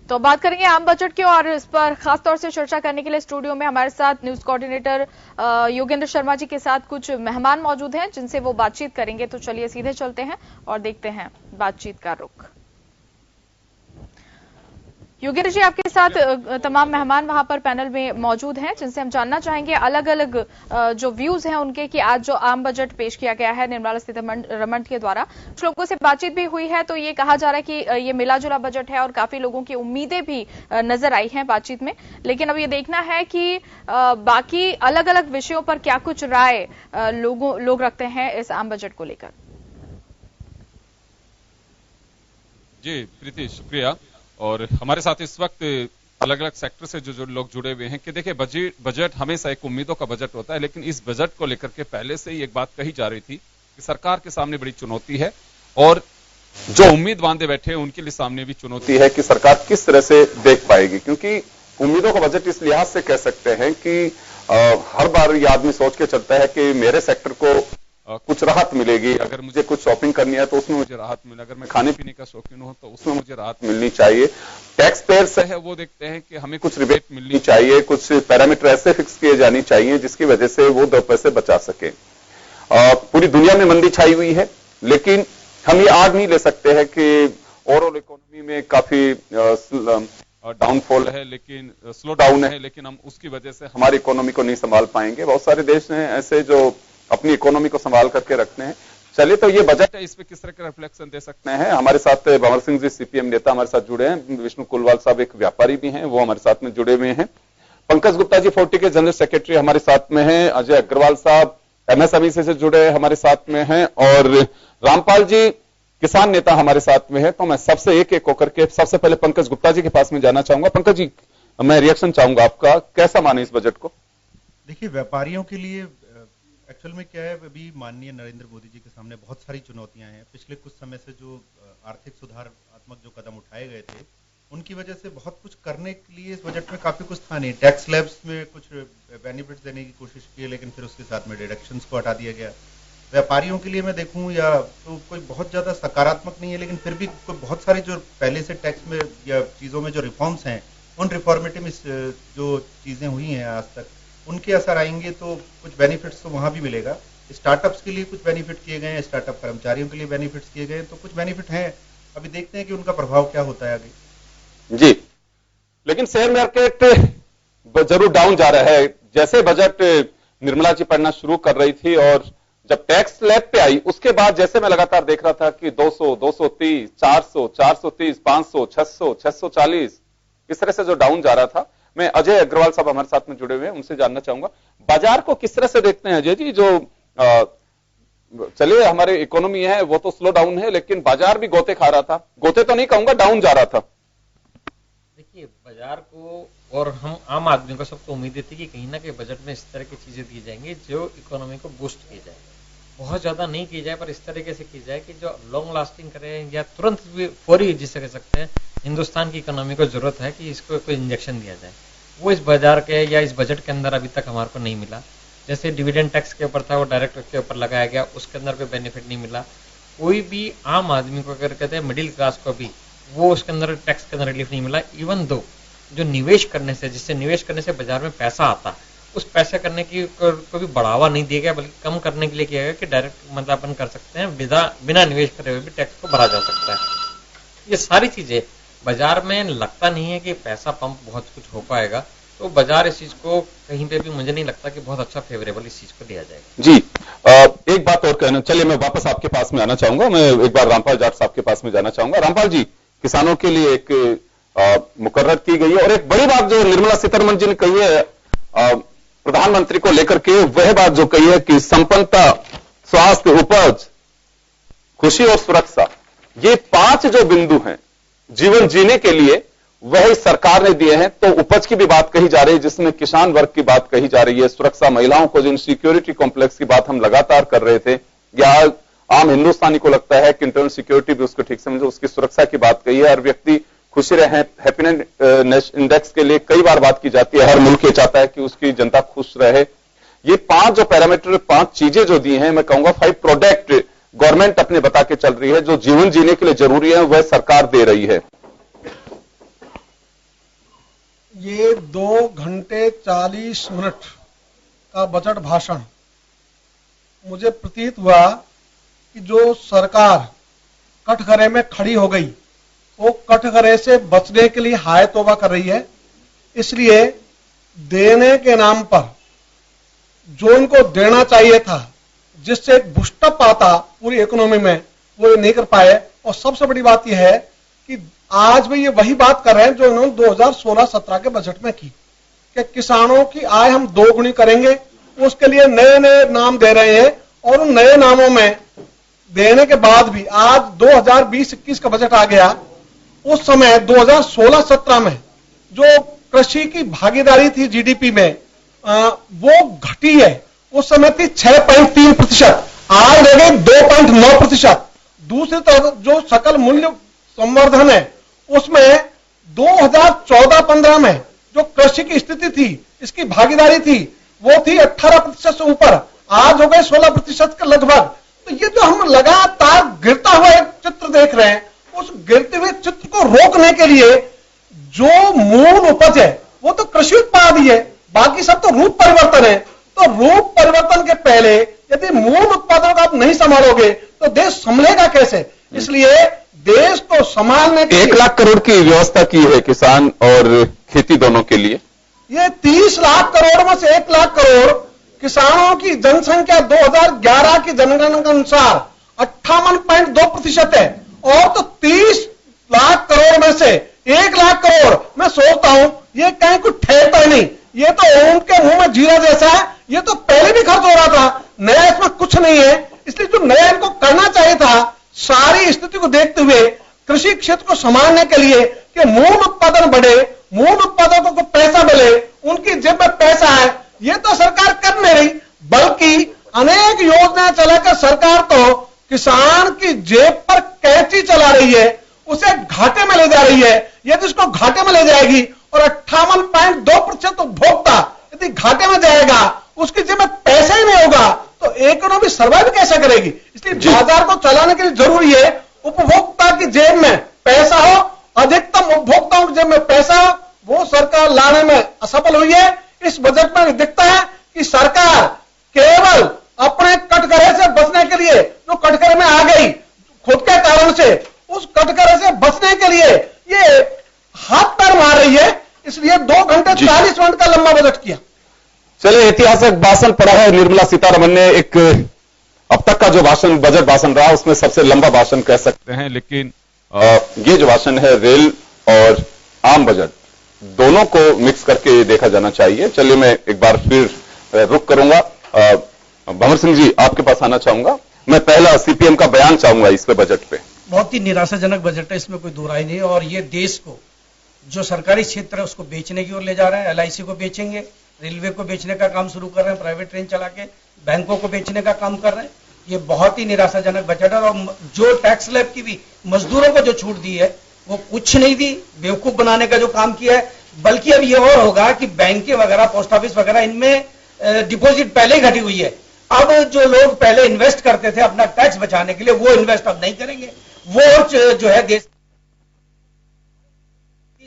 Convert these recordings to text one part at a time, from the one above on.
तो बात करेंगे आम बजट की, और इस पर खासतौर से चर्चा करने के लिए स्टूडियो में हमारे साथ न्यूज कोऑर्डिनेटर योगेंद्र शर्मा जी के साथ कुछ मेहमान मौजूद हैं जिनसे वो बातचीत करेंगे। तो चलिए सीधे चलते हैं और देखते हैं बातचीत का रुख। योगेंद्र जी, आपके साथ तमाम मेहमान वहां पर पैनल में मौजूद हैं जिनसे हम जानना चाहेंगे अलग अलग जो व्यूज हैं उनके कि आज जो आम बजट पेश किया गया है निर्मला सीतारमण के द्वारा। कुछ लोगों से बातचीत भी हुई है तो ये कहा जा रहा है कि ये मिला जुला बजट है और काफी लोगों की उम्मीदें भी नजर आई हैं बातचीत में। लेकिन अब ये देखना है कि बाकी अलग अलग विषयों पर क्या कुछ राय लोग रखते हैं इस आम बजट को लेकर। जी प्रीति, शुक्रिया। और हमारे साथ इस वक्त अलग अलग सेक्टर से जो लोग जुड़े हुए हैं कि देखिए बजट हमेशा एक उम्मीदों का बजट होता है, लेकिन इस बजट को लेकर के पहले से ही एक बात कही जा रही थी कि सरकार के सामने बड़ी चुनौती है और जो उम्मीद बांधे बैठे हैं उनके लिए सामने भी चुनौती है कि सरकार किस तरह से देख पाएगी। क्योंकि उम्मीदों का बजट इस लिहाज से कह सकते हैं कि हर बार ये आदमी सोच के चलता है कि मेरे सेक्टर को कुछ राहत मिलेगी, अगर मुझे कुछ शॉपिंग करनी है तो उसमें मुझे राहत मिले, अगर मैं खाने पीने का शौकीन हूं तो उसमें मुझे राहत मिलनी चाहिए। टैक्स पेयर से है वो देखते हैं कि हमें कुछ रिबेट मिलनी चाहिए, कुछ पैरामीटर ऐसे फिक्स किए जानी चाहिए जिसकी वजह से वो 2 पैसे बचा सके। पूरी दुनिया में मंदी छाई हुई है, लेकिन हम ये आग नहीं ले सकते हैं कि ओवरऑल इकोनॉमी में काफी डाउनफॉल है, लेकिन स्लो डाउन है, लेकिन हम उसकी वजह से हमारी इकोनॉमी को नहीं संभाल पाएंगे। बहुत सारे देश हैं ऐसे जो अपनी इकोनॉमी को संभाल करके रखते हैं। चलिए, तो ये बजट है, इस पे किस तरह का रिफ्लेक्शन दे सकते हैं। हमारे साथ भंवर सिंह जी सीपीएम नेता हमारे साथ जुड़े हैं, विष्णु कुलवाल साहब एक व्यापारी भी हैं, वो हमारे साथ में जुड़े हुए हैं, पंकज गुप्ता जी 40 के जनरल सेक्रेटरी हमारे साथ में हैं, अजय अग्रवाल साहब एमएसएमई से जुड़े हमारे साथ में हैं, और रामपाल जी किसान नेता हमारे साथ में है। तो मैं सबसे एक एक होकर के सबसे पहले पंकज गुप्ता जी के पास में जाना चाहूंगा। पंकज जी, मैं रिएक्शन चाहूंगा आपका, कैसा माने इस बजट को? देखिए, व्यापारियों के लिए एक्चुअल में क्या है, अभी माननीय नरेंद्र मोदी जी के सामने बहुत सारी चुनौतियां हैं। पिछले कुछ समय से जो आर्थिक सुधारात्मक जो कदम उठाए गए थे उनकी वजह से बहुत कुछ करने के लिए इस बजट में काफी कुछ था नहीं। टैक्स स्लैब्स में कुछ बेनिफिट्स देने की कोशिश की, लेकिन फिर उसके साथ में डिडक्शंस को हटा दिया गया। व्यापारियों के लिए मैं देखूं या तो कोई बहुत ज्यादा सकारात्मक नहीं है, लेकिन फिर भी कोई बहुत सारे जो पहले से टैक्स में या चीजों में जो रिफॉर्म्स हैं, उन रिफॉर्मेटिव जो चीजें हुई हैं आज तक, उनके असर आएंगे तो कुछ बेनिफिट्स तो वहां भी मिलेगा। स्टार्टअप्स के लिए कुछ बेनिफिट किए गए हैं, स्टार्टअप कर्मचारियों के लिए बेनिफिट्स किए गए, तो कुछ बेनिफिट हैं। अभी देखते हैं कि उनका प्रभाव क्या होता है आगे। जी, लेकिन शेयर मार्केट जरूर डाउन जा रहा है। जैसे बजट निर्मला जी पढ़ना शुरू कर रही थी और जब टैक्स स्लैब पे आई उसके बाद जैसे मैं लगातार देख रहा था कि 200, 230, 400, 430, 500, 600, 640 इस तरह से जो डाउन जा रहा था। मैं अजय अग्रवाल साहब हमारे साथ में जुड़े हुए हैं, उनसे जानना चाहूंगा बाजार को किस तरह से देखते हैं। अजय जी, जो चलिए हमारे इकोनॉमी है वो तो स्लो डाउन है, लेकिन बाजार भी गोते खा रहा था, गोते तो नहीं कहूंगा, डाउन जा रहा था। देखिए, बाजार को और हम आम आदमी को सबको उम्मीद थी कि कहीं ना कहीं बजट में इस तरह की चीजें दी जाएंगी जो इकोनॉमी को बूस्ट की जाए। बहुत ज्यादा नहीं की जाए पर इस तरीके से की जाए कि जो लॉन्ग लास्टिंग करे या तुरंत भी फौरी जिसे कह सकते हैं हिंदुस्तान की इकोनॉमी को जरूरत है कि इसको कोई इंजेक्शन दिया जाए। वो इस बाजार के या इस बजट के अंदर अभी तक हमारे को नहीं मिला। जैसे डिविडेंड टैक्स के ऊपर था वो डायरेक्ट उसके ऊपर लगाया गया, उसके अंदर कोई बेनिफिट नहीं मिला। कोई भी आम आदमी को अगर कहते हैं मिडिल क्लास को भी वो उसके अंदर टैक्स के अंदर रिलीफ नहीं मिला। इवन दो जो निवेश करने से, जिससे निवेश करने से बाजार में पैसा आता, उस पैसे करने की को भी बढ़ावा नहीं दिया गया, बल्कि कम करने के लिए किया गया कि डायरेक्ट मतलब अपन कर सकते हैं बिना निवेश करे हुए भी टैक्स को भरा जा सकता है। ये सारी चीजें बाजार में लगता नहीं है कि पैसा पंप बहुत कुछ हो पाएगा, तो बाजार इस चीज को कहीं पे भी मुझे नहीं लगता कि बहुत अच्छा फेवरेबल इस चीज को दिया जाएगा। जी, एक बात और कहना, चलिए मैं वापस आपके पास में आना चाहूंगा, मैं एक बार रामपाल जाट साहब के पास में जाना चाहूंगा। रामपाल जी, किसानों के लिए एक मुकर्रर की गई है और एक बड़ी बात जो निर्मला सीतारमण जी ने कही है प्रधानमंत्री को लेकर के, वह बात जो कही है कि संपन्नता, स्वास्थ्य, उपज, खुशी और सुरक्षा, ये 5 जो बिंदु हैं जीवन जीने के लिए, वह सरकार ने दिए हैं। तो उपज की भी बात कही जा रही है जिसमें किसान वर्ग की बात कही जा रही है, सुरक्षा, महिलाओं को जो सिक्योरिटी कॉम्प्लेक्स की बात हम लगातार कर रहे थे, या आम हिंदुस्तानी को लगता है कि इंटरनल सिक्योरिटी भी उसको ठीक समझो, उसकी सुरक्षा की बात कही है। हर व्यक्ति खुशी रहे, हैप्पीनेस इंडेक्स के लिए कई बार बात की जाती है, हर मुल्क ये चाहता है कि उसकी जनता खुश रहे। ये 5 जो पैरामीटर, 5 चीजें जो दी हैं, मैं कहूंगा 5 प्रोडक्ट गवर्नमेंट अपने बता के चल रही है जो जीवन जीने के लिए जरूरी है, वह सरकार दे रही है। ये 2 घंटे 40 मिनट का बजट भाषण मुझे प्रतीत हुआ कि जो सरकार कटघरे में खड़ी हो गई वो कटघरे से बचने के लिए हाय तौबा कर रही है। इसलिए देने के नाम पर जो उनको देना चाहिए था, जिससे एक बूस्टअप आता पूरी इकोनॉमी में, वो ये नहीं कर पाए। और सबसे बड़ी बात यह है कि आज भी ये वही बात कर रहे हैं जो इन्होंने 2016-17 के बजट में की कि किसानों की आय हम 2 गुनी करेंगे। उसके लिए नए नए नाम दे रहे हैं और उन नए नामों में देने के बाद भी आज 2020-21 का बजट आ गया। उस समय 2016-17 में जो कृषि की भागीदारी थी जीडीपी में वो घटी है। उस समय थी 6.3%, आज रह गई 2.9%। दूसरी तरफ जो सकल मूल्य संवर्धन है उसमें 2014-15 में जो कृषि की स्थिति थी, इसकी भागीदारी थी, वो थी 18% से ऊपर, आज हो गए 16% के लगभग। तो ये जो हम लगातार गिरता हुआ एक चित्र देख रहे हैं, उस गिरते हुए चित्र को रोकने के लिए जो मूल उपज है वो तो कृषि उत्पाद ही है, बाकी सब तो रूप परिवर्तन है। तो रूप परिवर्तन के पहले यदि मूल उत्पादों का आप नहीं संभालोगे तो देश संभलेगा कैसे? इसलिए देश को संभालने के 1 लाख करोड़ की व्यवस्था की है किसान और खेती दोनों के लिए। ये 30 लाख करोड़ में से 1 लाख करोड़ किसानों की जनसंख्या 2011 की जनगणना के अनुसार 58.2% है। और तो 30 लाख करोड़ में से 1 लाख करोड़ मैं सोचता हूं ये कहीं कुछ ठहरता ही नहीं, ये तो उनके मुंह में जीरा जैसा है। ये तो पहले भी खर्च हो रहा था, नया इसमें कुछ नहीं है। इसलिए जो नया इनको करना चाहिए था, सारी स्थिति को देखते हुए कृषि क्षेत्र को संभालने के लिए कि मूल उत्पादन बढ़े, मूल उत्पादकों को पैसा मिले, उनकी जेब में पैसा है, ये तो सरकार कर नहीं रही, बल्कि अनेक योजनाएं चलाकर सरकार तो किसान की जेब पर कैंची चला रही है, उसे घाटे में ले जा रही है। यदि उसको घाटे में ले जाएगी और 58.2% उपभोक्ता यदि घाटे में जाएगा, उसकी जेब में पैसा ही नहीं होगा तो इकोनॉमी सर्वाइव कैसे करेगी? इसलिए बाजार को चलाने के लिए जरूरी है उपभोक्ता की जेब में पैसा हो, अधिकतम उपभोक्ताओं की जेब में पैसा हो। वो सरकार लाने में असफल हुई है। इस बजट में दिखता है कि सरकार केवल अपने कटघरे से बचने के लिए, जो कटघरे में आ गई खुद के कारण से, उस कटघरे से बचने के लिए ये हाथ पैर मार रही है। इसलिए 2 घंटे 40 मिनट का लंबा बजट किया। चलिए, ऐतिहासिक भाषण पड़ा है निर्मला सीतारमण ने। एक अब तक का जो भाषण, बजट भाषण रहा, उसमें सबसे लंबा भाषण कह सकते हैं। लेकिन ये जो भाषण है, रेल और आम बजट दोनों को मिक्स करके देखा जाना चाहिए। चलिए, मैं एक बार फिर रुक करूंगा। भंवर सिंह जी, आपके पास आना चाहूंगा। मैं पहला सीपीएम का बयान चाहूंगा इस पे, बजट पे। बहुत ही निराशाजनक बजट है, इसमें कोई दो राय नहीं। और ये देश को, जो सरकारी क्षेत्र है उसको बेचने की ओर ले जा रहे हैं। LIC को बेचेंगे, रेलवे को बेचने का काम शुरू कर रहे हैं, प्राइवेट ट्रेन चला के बैंकों को बेचने का काम कर रहे हैं। ये बहुत ही निराशाजनक बजट है। और जो टैक्स स्लैब की भी मजदूरों को जो छूट दी है वो कुछ नहीं दी, बेवकूफ बनाने का जो काम किया है। बल्कि अब ये और होगा कि बैंकें वगैरह, पोस्ट ऑफिस वगैरह, इनमें डिपॉजिट पहले ही घटी हुई है। अब जो लोग पहले इन्वेस्ट करते थे अपना टैक्स बचाने के लिए, वो इन्वेस्ट अब नहीं करेंगे। वो जो है देश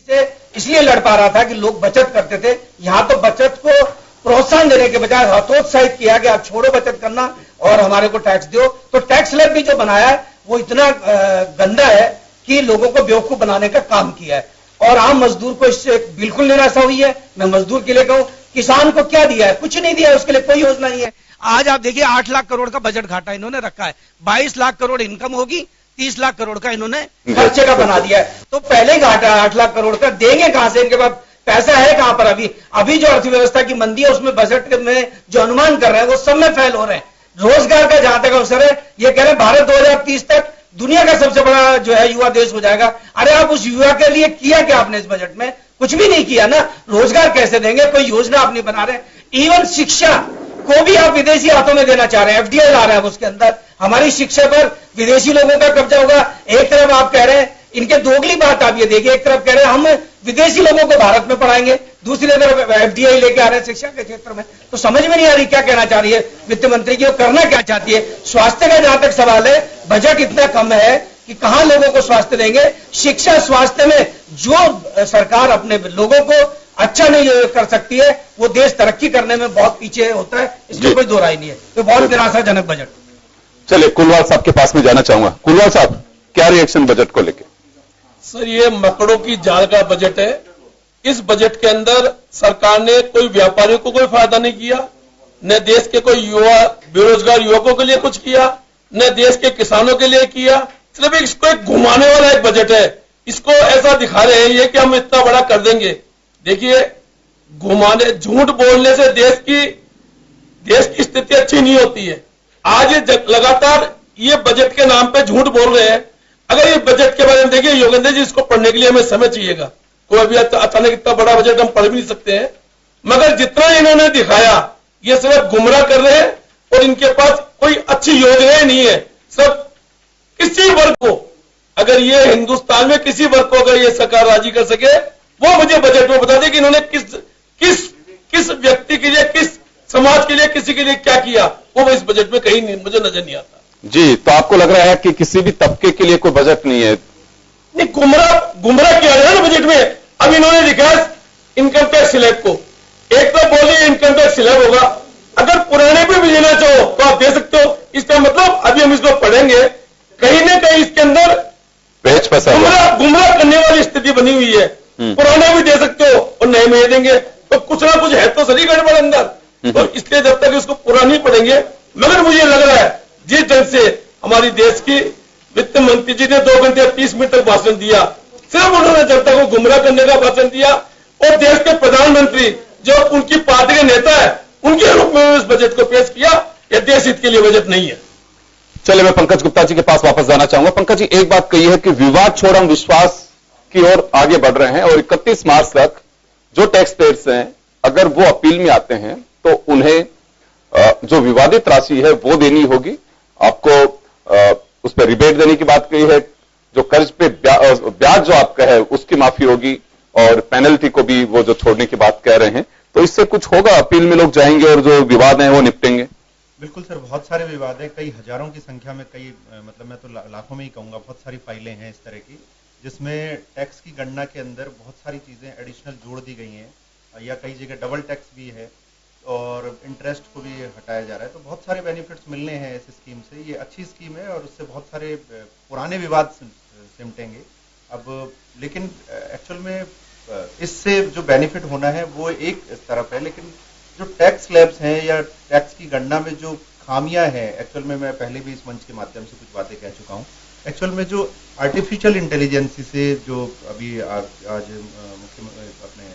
से इसलिए लड़ पा रहा था कि लोग बचत करते थे। यहां तो बचत को प्रोत्साहन देने के बजाय हतोत्साहित किया कि आप छोड़ो बचत करना और हमारे को टैक्स दो। तो टैक्स स्लैब भी जो बनाया है वो इतना गंदा है कि लोगों को बेवकूफ बनाने का काम किया है। और आम मजदूर को इससे बिल्कुल निराशा हुई है। मैं मजदूर के लिए कहूं, किसान को क्या दिया है? कुछ नहीं दिया है, उसके लिए कोई योजना नहीं है। आज आप देखिए 8 लाख करोड़ का बजट घाटा इन्होंने रखा है। 22 लाख करोड़ इनकम होगी, 30 लाख करोड़ का इन्होंने खर्चे का बना दिया है। तो पहले ही घाटा 8 लाख करोड़ का, देंगे कहां से? इनके पास पैसा है कहां पर? अभी जो अर्थव्यवस्था की मंदी है उसमें बजट में जो अनुमान कर रहे हैं वो सब में फेल हो रहे हैं। रोजगार का जहां तक अवसर है, ये कह रहे हैं भारत 2030 तक दुनिया का सबसे बड़ा जो है युवा देश हो जाएगा। अरे आप उस युवा के लिए किया क्या आपने इस बजट में? कुछ भी नहीं किया ना। रोजगार कैसे देंगे? कोई योजना आप नहीं बना रहे। इवन शिक्षा को भी आप विदेशी हाथों में देना चाह रहे हैं, FDI ला रहे हैं उसके अंदर। हमारी शिक्षा पर विदेशी लोगों का कब्जा होगा। एक तरफ आप कह रहे हैं, इनके दोगली बात आप ये देखिए, एक तरफ कह रहे हैं हम विदेशी लोगों को भारत में पढ़ाएंगे, दूसरी तरफ FDI लेके आ रहे हैं शिक्षा के क्षेत्र में। तो समझ में नहीं आ रही क्या कहना चाह रही है वित्त मंत्री की, वो करना क्या चाहती है। स्वास्थ्य का जहां तक सवाल है, बजट इतना कम है कि कहां लोगों को स्वास्थ्य देंगे। शिक्षा स्वास्थ्य में जो सरकार अपने लोगों को अच्छा नहीं कर सकती है, वो देश तरक्की करने में बहुत पीछे होता है, इसमें कोई दो राय नहीं है। तो बहुत निराशाजनक बजट। चलिए कुलवाल साहब के पास में जाना चाहूंगा। कुलवाल साहब, क्या रिएक्शन बजट को लेके? सर, ये मकड़ों की जाल का बजट है। इस बजट के अंदर सरकार ने कोई व्यापारियों को कोई फायदा नहीं किया, न देश के कोई युवा बेरोजगार युवकों के लिए कुछ किया, न देश के किसानों के लिए किया। सिर्फ इसको एक घुमाने वाला एक बजट है। इसको ऐसा दिखा रहे हैं ये कि हम इतना बड़ा कर देंगे। देखिए, घुमाने, झूठ बोलने से देश की स्थिति अच्छी नहीं होती है। आज ये लगातार ये बजट के नाम पे झूठ बोल रहे हैं। अगर ये बजट के बारे में देखिए योगेंद्र जी, इसको पढ़ने के लिए हमें समय चाहिएगा। कोई अभी अचानक इतना बड़ा बजट हम पढ़ भी नहीं सकते हैं। मगर जितना इन्होंने दिखाया, ये सिर्फ गुमराह कर रहे हैं और इनके पास कोई अच्छी योजनाएं नहीं है। सिर्फ किसी वर्ग को, अगर ये हिंदुस्तान में किसी वर्ग को अगर ये सरकार राजी कर सके, वो मुझे बजट में बता दे कि इन्होंने किस व्यक्ति के लिए, किस समाज के लिए, किसी के लिए क्या किया। वो इस बजट में कहीं नहीं, मुझे नजर नहीं आता। जी, तो आपको लग रहा है कि किसी भी तबके के लिए कोई बजट नहीं है? नहीं, गुमराह किया जाए ना बजट में। अब इन्होंने लिखा है इनकम टैक्स स्लैब को, एक तो बोलिए इनकम टैक्स स्लैब होगा, अगर पुराने पे भी लेना चाहो तो आप दे सकते हो। इसका मतलब अभी हम इसको पढ़ेंगे, कहीं ना कहीं इसके अंदर पेच फंसा गुमराह करने वाली स्थिति बनी हुई है। पुराने भी दे सकते हो और नए में देंगे, तो कुछ ना कुछ है तो सही गड़बड़ अंदर। तो इसलिए जब तक इसको पूरा नहीं पढ़ेंगे, मगर मुझे लग रहा है जिस ढंग से हमारी देश की वित्त मंत्री जी ने 2 घंटे 30 मिनट तक भाषण दिया, सिर्फ उन्होंने जनता को गुमराह करने का भाषण दिया। और देश के प्रधानमंत्री जो उनकी पार्टी के नेता है, उनके रूप में इस बजट को पेश किया। यह देश हित के लिए बजट नहीं है। चलिए मैं पंकज गुप्ता जी के पास वापस जाना चाहूंगा। पंकज जी, एक बात कही है कि विवाद छोड़ हम विश्वास की ओर आगे बढ़ रहे हैं और 31 मार्च तक जो टैक्स पेयर्स हैं, अगर वो अपील में आते हैं तो उन्हें जो विवादित राशि है वो देनी होगी। आपको उस पर रिबेट देने की बात कही है, जो कर्ज पे ब्याज जो आपका है उसकी माफी होगी और पेनल्टी को भी वो जो छोड़ने की बात कह रहे हैं। तो इससे कुछ होगा, अपील में लोग जाएंगे और जो विवाद हैं वो निपटेंगे? बिल्कुल सर, बहुत सारे विवाद हैं, कई हजारों की संख्या में, कई मतलब मैं तो लाखों में ही कहूंगा, बहुत सारी फाइलें हैं इस तरह की, जिसमें टैक्स की गणना के अंदर बहुत सारी चीजें एडिशनल जोड़ दी गई हैं, या कई जगह डबल टैक्स भी है और इंटरेस्ट को भी हटाया जा रहा है। तो बहुत सारे बेनिफिट्स मिलने हैं इस स्कीम से। ये अच्छी स्कीम है और उससे बहुत सारे पुराने विवाद सिमटेंगे। अब लेकिन एक्चुअल में इससे जो बेनिफिट होना है वो एक तरफ है, लेकिन जो टैक्स स्लैब्स हैं या टैक्स की गणना में जो खामियां हैं, एक्चुअल में मैं पहले भी इस मंच के माध्यम से कुछ बातें कह चुका हूं। एक्चुअल में जो आर्टिफिशियल इंटेलिजेंस से जो अभी आज अपने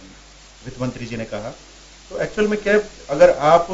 वित्त मंत्री जी ने कहा, तो एक्चुअल में क्या है, अगर आप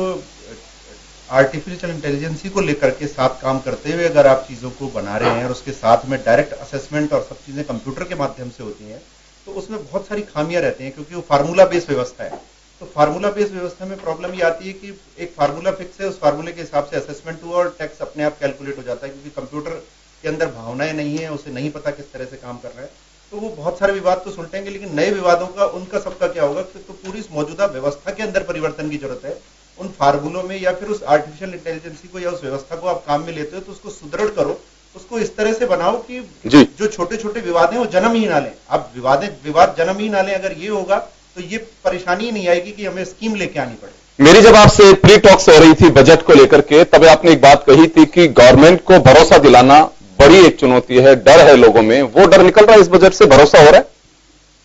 आर्टिफिशियल इंटेलिजेंस को लेकर के साथ काम करते हुए अगर आप चीजों को बना रहे हैं और उसके साथ में डायरेक्ट असेसमेंट और सब चीजें कंप्यूटर के माध्यम से होती हैं, तो उसमें बहुत सारी खामियां रहती हैं, क्योंकि वो फार्मूला बेस्ड व्यवस्था है। तो फार्मूला बेस्ड व्यवस्था में प्रॉब्लम ये आती है कि एक फार्मूला फिक्स है, उस फार्मूले के हिसाब से असेसमेंट हुआ और टैक्स अपने आप कैलकुलेट हो जाता है, क्योंकि कंप्यूटर के अंदर भावनाएं नहीं है, उसे नहीं पता किस तरह से काम कर रहा है। तो वो बहुत सारे विवाद तो सुलटेंगे, लेकिन नए विवादों का उनका सबका क्या होगा, तो पूरी इस मौजूदा व्यवस्था के अंदर परिवर्तन की जरूरत है। उन फार्मूलों में या फिर उस आर्टिफिशियल इंटेलिजेंस को या उस व्यवस्था को आप काम में लेते हो तो उसको सुदृढ़ करो, उसको इस तरह से बनाओ कि जो छोटे छोटे विवाद हैं वो जन्म ही ना लें। अब विवाद जन्म ही ना लें, अगर ये होगा तो ये परेशानी ही नहीं आएगी कि हमें स्कीम लेके आनी पड़े। मेरी जब आपसे प्री टॉक्स हो रही थी बजट को लेकर के, तब आपने एक बात कही थी कि गवर्नमेंट को भरोसा दिलाना बड़ी एक चुनौती है, डर है लोगों में, वो डर निकल रहा है इस बजट से, भरोसा हो रहा है?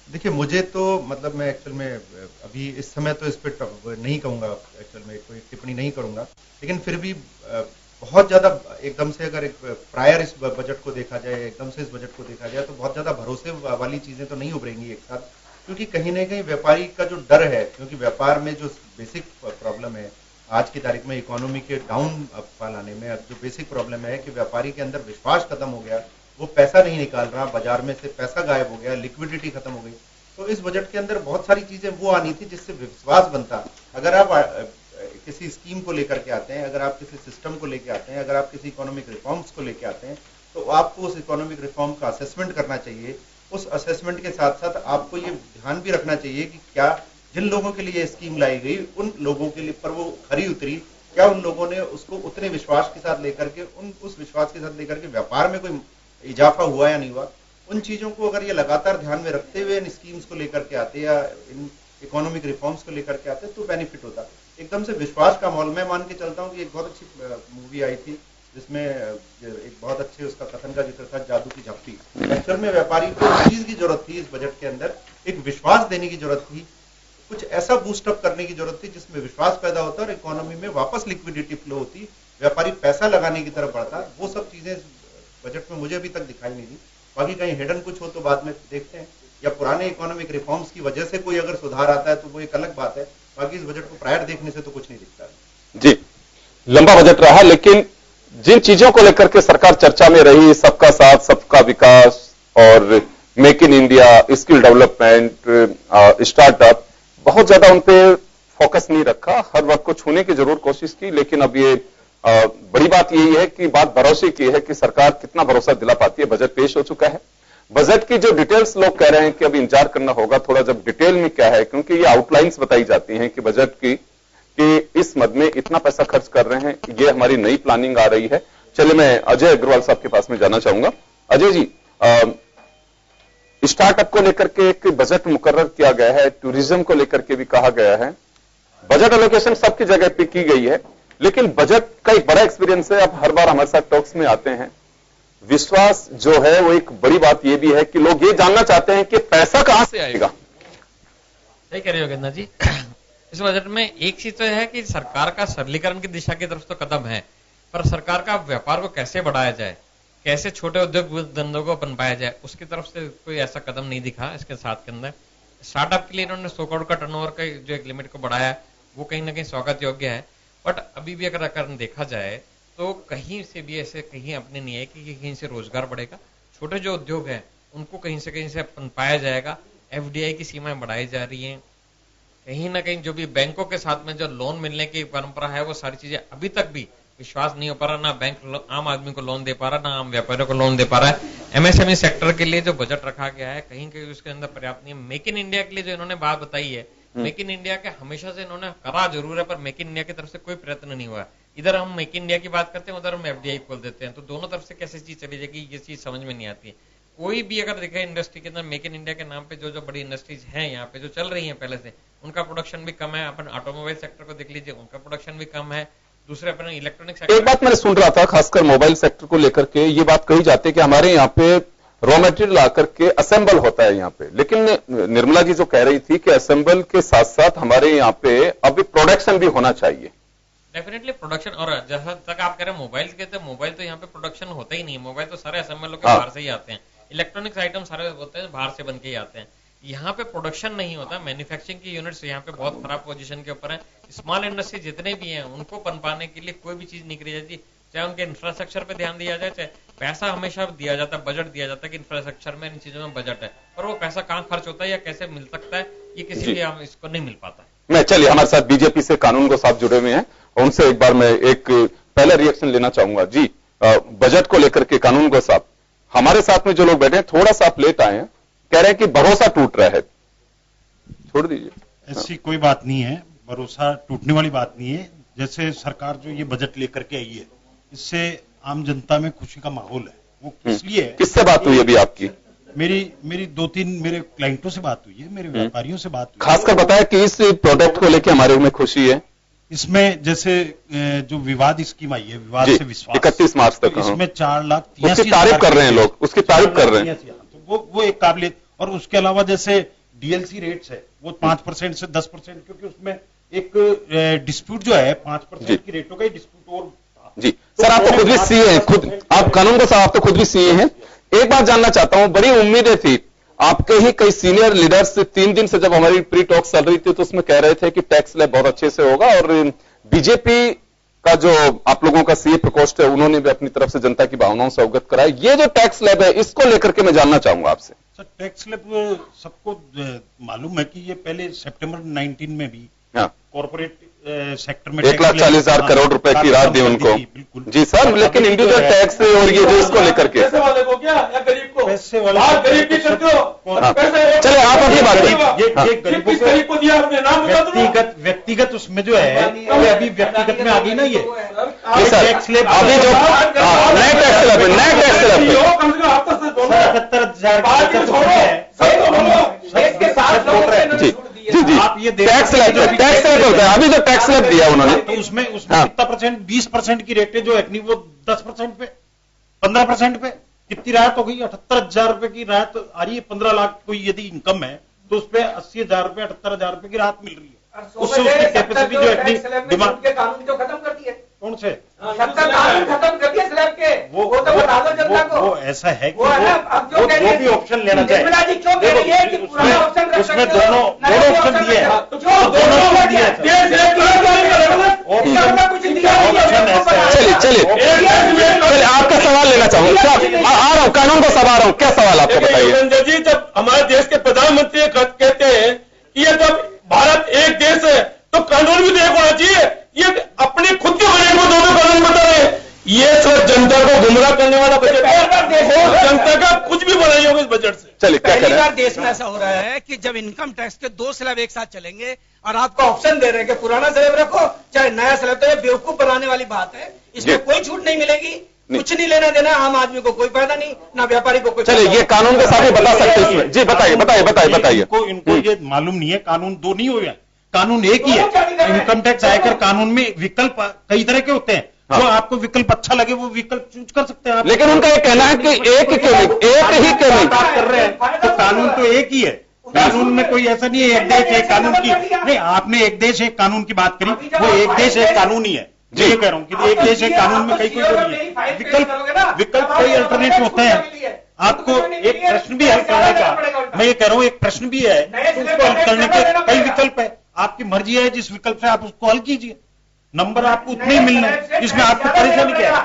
देखिए, मुझे तो मतलब मैं एक्चुअल में अभी इस समय तो इस पर नहीं कहूंगा, एक्चुअल में कोई टिप्पणी नहीं करूंगा, लेकिन फिर भी बहुत ज्यादा एकदम से अगर प्रायर इस बजट को देखा जाए, एकदम से इस बजट को देखा जाए, तो बहुत ज्यादा भरोसे वाली चीजें तो नहीं उभरेंगी एक साथ, क्योंकि कहीं ना कहीं व्यापारी का जो डर है, क्योंकि व्यापार में जो बेसिक प्रॉब्लम है आज की तारीख में इकोनॉमी के डाउन फॉल आने में, अब जो बेसिक प्रॉब्लम है कि व्यापारी के अंदर विश्वास खत्म हो गया, वो पैसा नहीं निकाल रहा, बाजार में से पैसा गायब हो गया, लिक्विडिटी खत्म हो गई। तो इस बजट के अंदर बहुत सारी चीजें वो आनी थी जिससे विश्वास बनता। अगर आप किसी स्कीम को लेकर के आते हैं, अगर आप किसी सिस्टम को लेकर आते हैं, अगर आप किसी इकोनॉमिक रिफॉर्म्स को लेकर आते हैं, तो आपको उस इकोनॉमिक रिफॉर्म का असेसमेंट करना चाहिए। उस असेसमेंट के साथ साथ आपको ये ध्यान भी रखना चाहिए कि क्या जिन लोगों के लिए स्कीम लाई गई, उन लोगों के लिए पर वो खरी उतरी, क्या उन लोगों ने उसको उतने विश्वास के साथ लेकर के, उस विश्वास के साथ लेकर के व्यापार में कोई इजाफा हुआ या नहीं हुआ। उन चीजों को अगर ये लगातार ध्यान में रखते हुए इन स्कीम्स को लेकर के आते या इन इकोनॉमिक रिफॉर्म्स को लेकर के आते तो बेनिफिट होता। एकदम से विश्वास का माहौल, मैं मान के चलता हूँ कि एक बहुत अच्छी मूवी आई थी जिसमें एक बहुत अच्छे उसका कथन का जिक्र था, जादू की झप्पी। एक्चुअल में व्यापारी को इस चीज की जरूरत थी, इस बजट के अंदर एक विश्वास देने की जरूरत थी, कुछ ऐसा बूस्टअप करने की जरूरत थी जिसमें विश्वास पैदा होता और इकोनॉमी में वापस लिक्विडिटी फ्लो होती, व्यापारी पैसा लगाने की तरफ बढ़ता। वो सब चीजें बजट में मुझे अभी तक दिखाई नहीं दी। बाकी कहीं हिडन कुछ हो तो बाद में देखते हैं, या पुराने इकोनॉमिक रिफॉर्म्स की वजह से कोई अगर सुधार आता है तो वो एक अलग बात है। बाकी इस बजट को प्रायर देखने से तो कुछ नहीं दिखता। जी, लंबा बजट रहा, लेकिन जिन चीजों को लेकर के सरकार चर्चा में रही, सबका साथ सबका विकास और make in India, skill development, startup, बहुत ज्यादा उन पे फोकस नहीं रखा। हर वक्त को छूने की जरूर कोशिश की, लेकिन अब ये बड़ी बात यही है कि बात भरोसे की है कि सरकार कितना भरोसा दिला पाती है। बजट पेश हो चुका है, बजट की जो डिटेल्स लोग कह रहे हैं कि अब इंतजार करना होगा थोड़ा, जब डिटेल में क्या है, क्योंकि ये आउटलाइंस बताई जाती हैं कि बजट की कि इस मद में इतना पैसा खर्च कर रहे हैं, ये हमारी नई प्लानिंग आ रही है। चलिए मैं अजय अग्रवाल साहब के पास में जाना चाहूंगा। अजय जी, स्टार्टअप को लेकर के एक बजट मुकर्रर किया गया है, टूरिज्म को लेकर के भी कहा गया है, बजट एलोकेशन सबकी जगह पे की गई है, लेकिन बजट का एक बड़ा एक्सपीरियंस है। अब हर बार हमारे साथ टॉक्स में आते हैं, विश्वास जो है वो एक बड़ी बात ये भी है कि लोग ये जानना चाहते हैं कि पैसा कहां से आएगा। सही कह रहे हो गन्ना जी। इस बजट में एक चीज तो है कि सरकार का सरलीकरण की दिशा की तरफ तो कदम है, पर सरकार का व्यापार को कैसे बढ़ाया जाए, कैसे छोटे उद्योग धंधों को पनपाया जाए, उसकी तरफ से कोई ऐसा कदम नहीं दिखा। इसके साथ के अंदर स्टार्टअप के लिए इन्होंने 100 करोड़ का टर्नओवर का जो एक लिमिट को बढ़ाया है, वो कहीं ना कहीं स्वागत योग्य है। बट अभी भी अगर देखा जाए तो कहीं से भी ऐसे कहीं अपने नहीं है कि कहीं से रोजगार बढ़ेगा। छोटे जो उद्योग हैं उनको कहीं से पनपाया जाएगा। एफडीआई की सीमाएं बढ़ाई जा रही हैं, कहीं ना कहीं जो भी बैंकों के साथ में जो लोन मिलने की परंपरा है, वो सारी चीजें अभी तक भी विश्वास नहीं हो पा रहा। ना बैंक आम आदमी को लोन दे पा रहा, ना आम व्यापारियों को लोन दे पा रहा है। एमएसएमई सेक्टर के लिए जो बजट रखा गया है, कहीं कहीं उसके अंदर पर्याप्त नहीं है। मेक इन इंडिया के लिए जो इन्होंने बात बताई है, मेक इन इंडिया के हमेशा से इन्होंने करा जरूर है, पर मेक इन इंडिया की तरफ से कोई प्रयत्न नहीं हुआ। इधर हम मेक इन इंडिया की बात करते हैं, उधर हम एफडीआई खोल देते हैं, तो दोनों तरफ से कैसे चीज चली जाएगी, ये चीज समझ में नहीं आती है। कोई भी अगर देखे इंडस्ट्री के अंदर, मेक इन इंडिया के नाम पे जो बड़ी इंडस्ट्रीज हैं यहाँ पे जो चल रही हैं पहले से, उनका प्रोडक्शन भी कम है। अपन ऑटोमोबाइल सेक्टर को देख लीजिए, उनका प्रोडक्शन भी कम है। दूसरे अपने इलेक्ट्रॉनिक सेक्टर, एक बात मैंने सुन रहा था खासकर मोबाइल सेक्टर को लेकर के, ये बात कही जाती है कि हमारे यहाँ पे रॉ मटेरियल आकर के असेंबल होता है यहाँ पे, लेकिन निर्मला जी जो कह रही थी कि असेंबल के साथ साथ हमारे यहाँ पे अभी प्रोडक्शन भी होना चाहिए। डेफिनेटली प्रोडक्शन, और जहां तक आप कह रहे हैं मोबाइल के, तो मोबाइल तो यहाँ पे प्रोडक्शन होता ही नहीं है। मोबाइल तो सारे असेंबल होकर बाहर से ही आते हैं। इलेक्ट्रॉनिक्स आइटम सारे होते हैं बाहर से बन के ही आते हैं। यहाँ पे प्रोडक्शन नहीं होता। मैन्युफैक्चरिंग की यूनिट्स यहाँ पे बहुत खराब पोजीशन के ऊपर है। स्मॉल इंडस्ट्री जितने भी हैं उनको पनपाने के लिए कोई भी चीज नहीं करी जाती, चाहे उनके इंफ्रास्ट्रक्चर पे ध्यान दिया जाए, चाहे पैसा हमेशा दिया जाता है, बजट दिया जाता है कि इंफ्रास्ट्रक्चर में इन चीजों में बजट है, पर वो पैसा कहाँ खर्च होता है या कैसे मिल सकता है, ये किसी भी इसको नहीं मिल पाता है। मैं चलिए, हमारे साथ बीजेपी से कानून को साथ जुड़े हुए हैं, उनसे एक बार मैं एक पहला रिएक्शन लेना चाहूंगा। जी, बजट को लेकर के कानून को साथ, हमारे साथ में जो लोग बैठे हैं थोड़ा सा आप लेट आए हैं, कह रहे हैं कि भरोसा टूट रहा है, छोड़ दीजिए। ऐसी कोई बात नहीं है, भरोसा टूटने वाली बात नहीं है। जैसे सरकार जो ये बजट लेकर के आई है, इससे आम जनता में खुशी का माहौल है। वो इसलिए किससे बात हुई अभी आपकी? मेरी 2-3 मेरे क्लाइंटों से बात हुई है, मेरे व्यापारियों से बात हुई। खासकर बताया कि इस प्रोडक्ट को लेकर हमारे में खुशी है। इसमें जैसे जो विवाद स्कीम आई है, विवाद से विश्वास, 31 मार्च तक, इसमें 4,83,000 उसकी तारीफ कर रहे हैं लोग, उसकी तारीफ कर रहे हैं। तो वो एक काबिलियत। और उसके अलावा जैसे डीएलसी रेट्स है वो 5% से 10%, क्योंकि उसमें एक डिस्प्यूट जो है 5% की रेटों का ही डिस्प्यूट और जी। सर, आप तो खुद भी सीए हैं, खुद आप कानून को साहब, आप तो खुद भी सीए हैं। एक बात जानना चाहता हूं, बड़ी उम्मीदें थी आपके ही कई सीनियर लीडर्स 3 दिन से जब हमारी प्री टॉक चल रही थी तो उसमें कह रहे थे कि टैक्स स्लैब बहुत अच्छे से होगा, और बीजेपी का जो आप लोगों का सीए प्रकोष्ठ है उन्होंने भी अपनी तरफ से जनता की भावनाओं से अवगत कराया। ये जो टैक्स स्लैब है इसको लेकर के मैं जानना चाहूंगा आपसे। सर, टैक्स स्लैब सबको मालूम है कि ये पहले सितंबर 19 में भी कॉर्पोरेट सेक्टर में 1,40,000 करोड़ रुपए की राहत दी उनको। जी सर, लेकिन इंडिविजुअल टैक्स और ये जो इसको लेकर के पैसे वाले को क्या या गरीब को? पैसे वाले गरीब की करते हो। चले आप अपनी बात करिए। किस गरीब को दिया आपने? नाम बता दो। व्यक्तिगत उसमें जो है ये अभी व्यक्तिगत में आ गई ना ये टैक्स स्लैब अभी जो नए टैक्स स्लैब है, नए टैक्स स्लैब है कम से कम आप तो बोलो 77,000 बात छोड़ो, सही तो बोलो। इसके साथ जी जी जी। ये टैक्स स्लैब होता है, अभी जो टैक्स स्लैब दिया उन्होंने, तो उसमें कितना परसेंट, 20% की रेट है जो है वो 10% पे, 15% पे कितनी राहत हो गई? 78,000 रुपए की राहत आ रही है। 15 लाख कोई यदि इनकम है तो उस पर 80,000 रुपए, 78,000 रुपए की राहत मिल रही है। उससे उसकी कैपेसिटी जो है डिमांड के कानून तो खत्म कर दिए। कौन से 70 कानून खत्म कर दिए स्लैब के, वो तो बता दो जनता को। वो ऐसा है कि वो भी ऑप्शन लेना चाहिए। निर्मला जी क्यों कह रही है कि पुराना ऑप्शन रख उसमें सकते हो? दोनों ऑप्शन दिए हैं, दोनों ऑप्शन दिए हैं। कुछ दिया नहीं। चलिए आपका सवाल लेना चाहूंगा, क्या आ रहा हूँ कानून को सवाल आ रहा हूँ, क्या सवाल आपको बताइए। रविंद्र जी, जब हमारे देश के प्रधानमंत्री कहते हैं कि ये जब भारत एक देश है तो कानून भी तो एक होना चाहिए, ये अपने खुद के बजट में दोनों कानून बता रहे हैं। ये सब जनता को गुमराह करने वाला बजट है, जनता का कुछ भी बनाई होगी इस बजट से। चलिए क्या पहली करें, बार देश में ऐसा हो रहा है कि जब इनकम टैक्स के 2 स्लैब एक साथ चलेंगे और आपको ऑप्शन दे रहे हैं कि पुराना स्लैब रखो चाहे नया स्लैब, तो ये बेवकूफ बनाने वाली बात है। इसमें कोई छूट नहीं मिलेगी, कुछ नहीं लेना देना, आम आदमी को कोई फायदा नहीं, ना व्यापारी को कोई। चलिए ये कानून के साथ ही बता सकते हैं इसमें। जी बताइए। इनको ये मालूम नहीं है, कानून दो नहीं हुए हैं, कानून एक ही है। इनकम टैक्स आयकर कानून में विकल्प कई तरह के होते हैं, जो आपको विकल्प अच्छा लगे वो विकल्प चूज कर सकते हैं आप। लेकिन उनका ये कहना है कि एक ही क्यों नहीं बात कर रहे हैं, तो कानून तो एक ही है। कानून में कोई ऐसा नहीं है एक देश एक कानून की, नहीं आपने एक देश एक कानून की बात करी, वो एक देश एक कानून ही है। ये कह रहा हूं कि एक देश एक कानून में कई कोई नहीं है, विकल्प कई अल्टरनेटिव होते हैं। आपको एक प्रश्न भी हल करने का, मैं ये कह रहा हूं एक प्रश्न भी है तो उसको हल करने के कई विकल्प है, आपकी मर्जी है जिस विकल्प से आप उसको हल कीजिए, नंबर आपको उतने ही मिलना है, इसमें आपको परेशानी क्या है।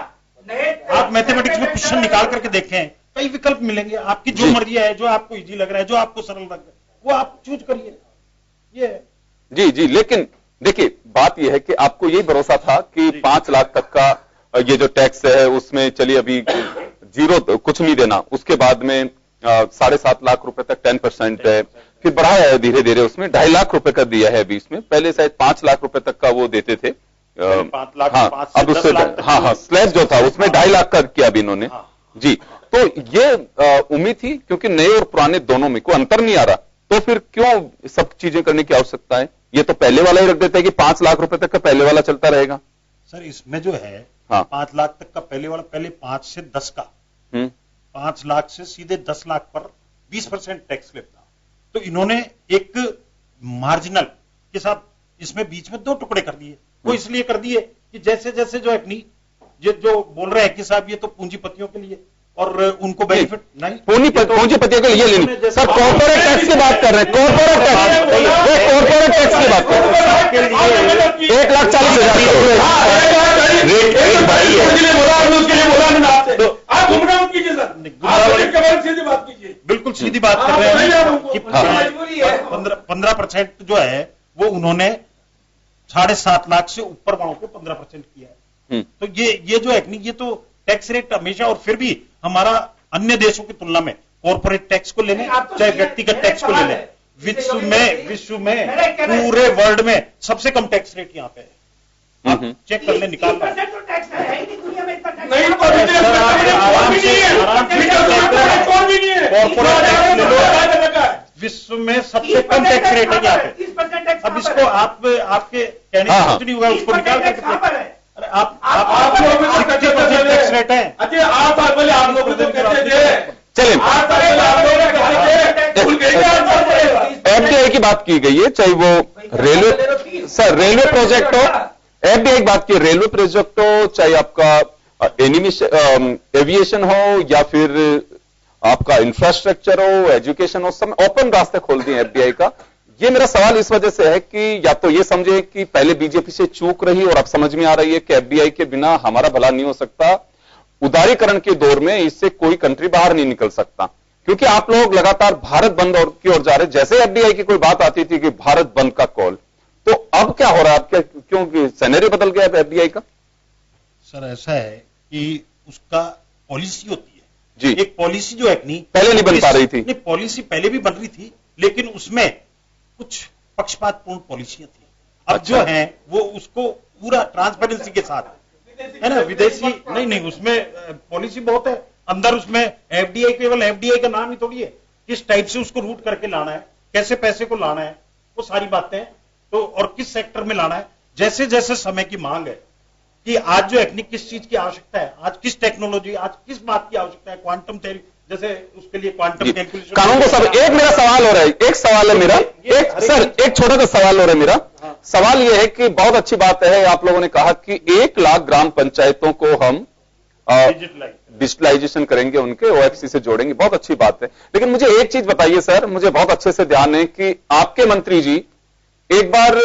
आप मैथमेटिक्स में क्वेश्चन निकाल करके देखें, कई विकल्प मिलेंगे, आपकी जो मर्जी है, जो आपको इजी लग रहा है, जो आपको सरल लग रहा है, वो आप चूज करिए। ये जी, लेकिन देखिए बात यह है कि आपको यही भरोसा था कि 5 लाख तक का ये जो टैक्स है उसमें चलिए अभी जीरो कुछ नहीं देना, उसके बाद में 7.5 लाख रुपए तक 10% है, फिर बढ़ाया है धीरे धीरे, उसमें 2.5 लाख रुपए का दिया है अभी इसमें, पहले शायद 5 लाख रुपए तक का वो देते थे। 5 लाख, हाँ, अब उससे स्लैब जो था उसमें 2.5 लाख का किया अभी इन्होंने। जी, तो ये उम्मीद थी क्योंकि नए और पुराने दोनों में कोई अंतर नहीं आ रहा, तो फिर क्यों सब चीजें करने की आवश्यकता है? ये तो पहले वाला ही रख देते हैं कि 5 लाख रुपए तक का पहले वाला चलता रहेगा। सर इसमें जो है 5 लाख तक का पहले वाला, पहले 5 से 10 का, 5 लाख से सीधे 10 लाख पर 20% टैक्स लेता, तो इन्होंने एक मार्जिनल के साथ इसमें बीच में 2 टुकड़े कर दिए। वो इसलिए कर दिए कि जैसे जैसे जो अपनी जो बोल रहे हैं कि साहब ये तो पूंजीपतियों के लिए और उनको बेनिफिट नहीं, पूंजीपतियों के लिए लेनी। सर कॉर्पोरेट टैक्स की बात कर रहे हैं, कॉर्पोरेट टैक्स की बात कर रहे हैं, 1,40,000 बिल्कुल सीधी बात कर रहे हैं कि 15% जो है वो उन्होंने 7.5 लाख से ऊपर वालों को 15% किया है। तो ये जो है ये तो टैक्स रेट हमेशा, और फिर भी हमारा अन्य देशों की तुलना में कॉर्पोरेट टैक्स को ले लें चाहे व्यक्तिगत टैक्स को ले लें, विश्व में पूरे वर्ल्ड में सबसे कम टैक्स रेट यहाँ पे है। आप चेक कर ले, निकाल विश्व में सबसे कम टैक्स रेट है यहाँ पे। अब इसको आपके कहने का कुछ नहीं होगा, उसको निकाल करके आप 60% टैक्स रेट है। अच्छा 8 साल पहले आप लोग चलिए एफडीआई की बात की गई है, चाहे वो रेलवे प्रोजेक्ट हो, एफडीआई की बात की, रेलवे प्रोजेक्ट हो, चाहे आपका एविएशन हो या फिर आपका इंफ्रास्ट्रक्चर हो, एजुकेशन हो, सब ओपन रास्ते खोल दिए एफडीआई का। ये मेरा सवाल इस वजह से है कि या तो ये समझे कि पहले बीजेपी से चूक रही और अब समझ में आ रही है कि एफडीआई के बिना हमारा भला नहीं हो सकता, उदारीकरण के दौर में इससे कोई कंट्री बाहर नहीं निकल सकता, क्योंकि आप लोग लगातार भारत बंद की ओर जा रहे। जैसे एफडीआई की कोई बात आती थी कि भारत बंद का कॉल, तो अब क्या हो रहा है आपके, क्योंकि सिनेरियो बदल गया एफडीआई का? सर ऐसा है कि उसका पॉलिसी होती है जी, एक पॉलिसी जो है पहले नहीं बन पा रही थी। पॉलिसी पहले भी बन रही थी लेकिन उसमें कुछ पक्षपातपूर्ण पॉलिसियां थी। अब अच्छा। जो है वो उसको पूरा ट्रांसपेरेंसी के साथ है ना, विदेशी नहीं उसमें पॉलिसी बहुत है अंदर, उसमें एफडीआई केवल एफडीआई का नाम ही थोड़ी है, किस टाइप से उसको रूट करके लाना है, कैसे पैसे को लाना है, वो सारी बातें तो, और किस सेक्टर में लाना है, जैसे जैसे समय की मांग है कि आज जो है किस चीज की आवश्यकता है, आज किस टेक्नोलॉजी, आज किस बात की आवश्यकता है, क्वांटम थ्योरी, जैसे उसके लिए क्वांटम कैलकुलेशन। कानून को सब, एक मेरा सवाल हो रहा है, एक सवाल है मेरा, एक छोटा सा सवाल हो रहा है मेरा। सवाल यह है कि बहुत अच्छी बात है, आप लोगों ने कहा कि 1 लाख ग्राम पंचायतों को हम डिजिटलाइजेशन करेंगे, उनके OFC से जोड़ेंगे, बहुत अच्छी बात है। लेकिन मुझे एक चीज बताइए सर, मुझे बहुत अच्छे से ध्यान है कि आपके मंत्री जी एक बार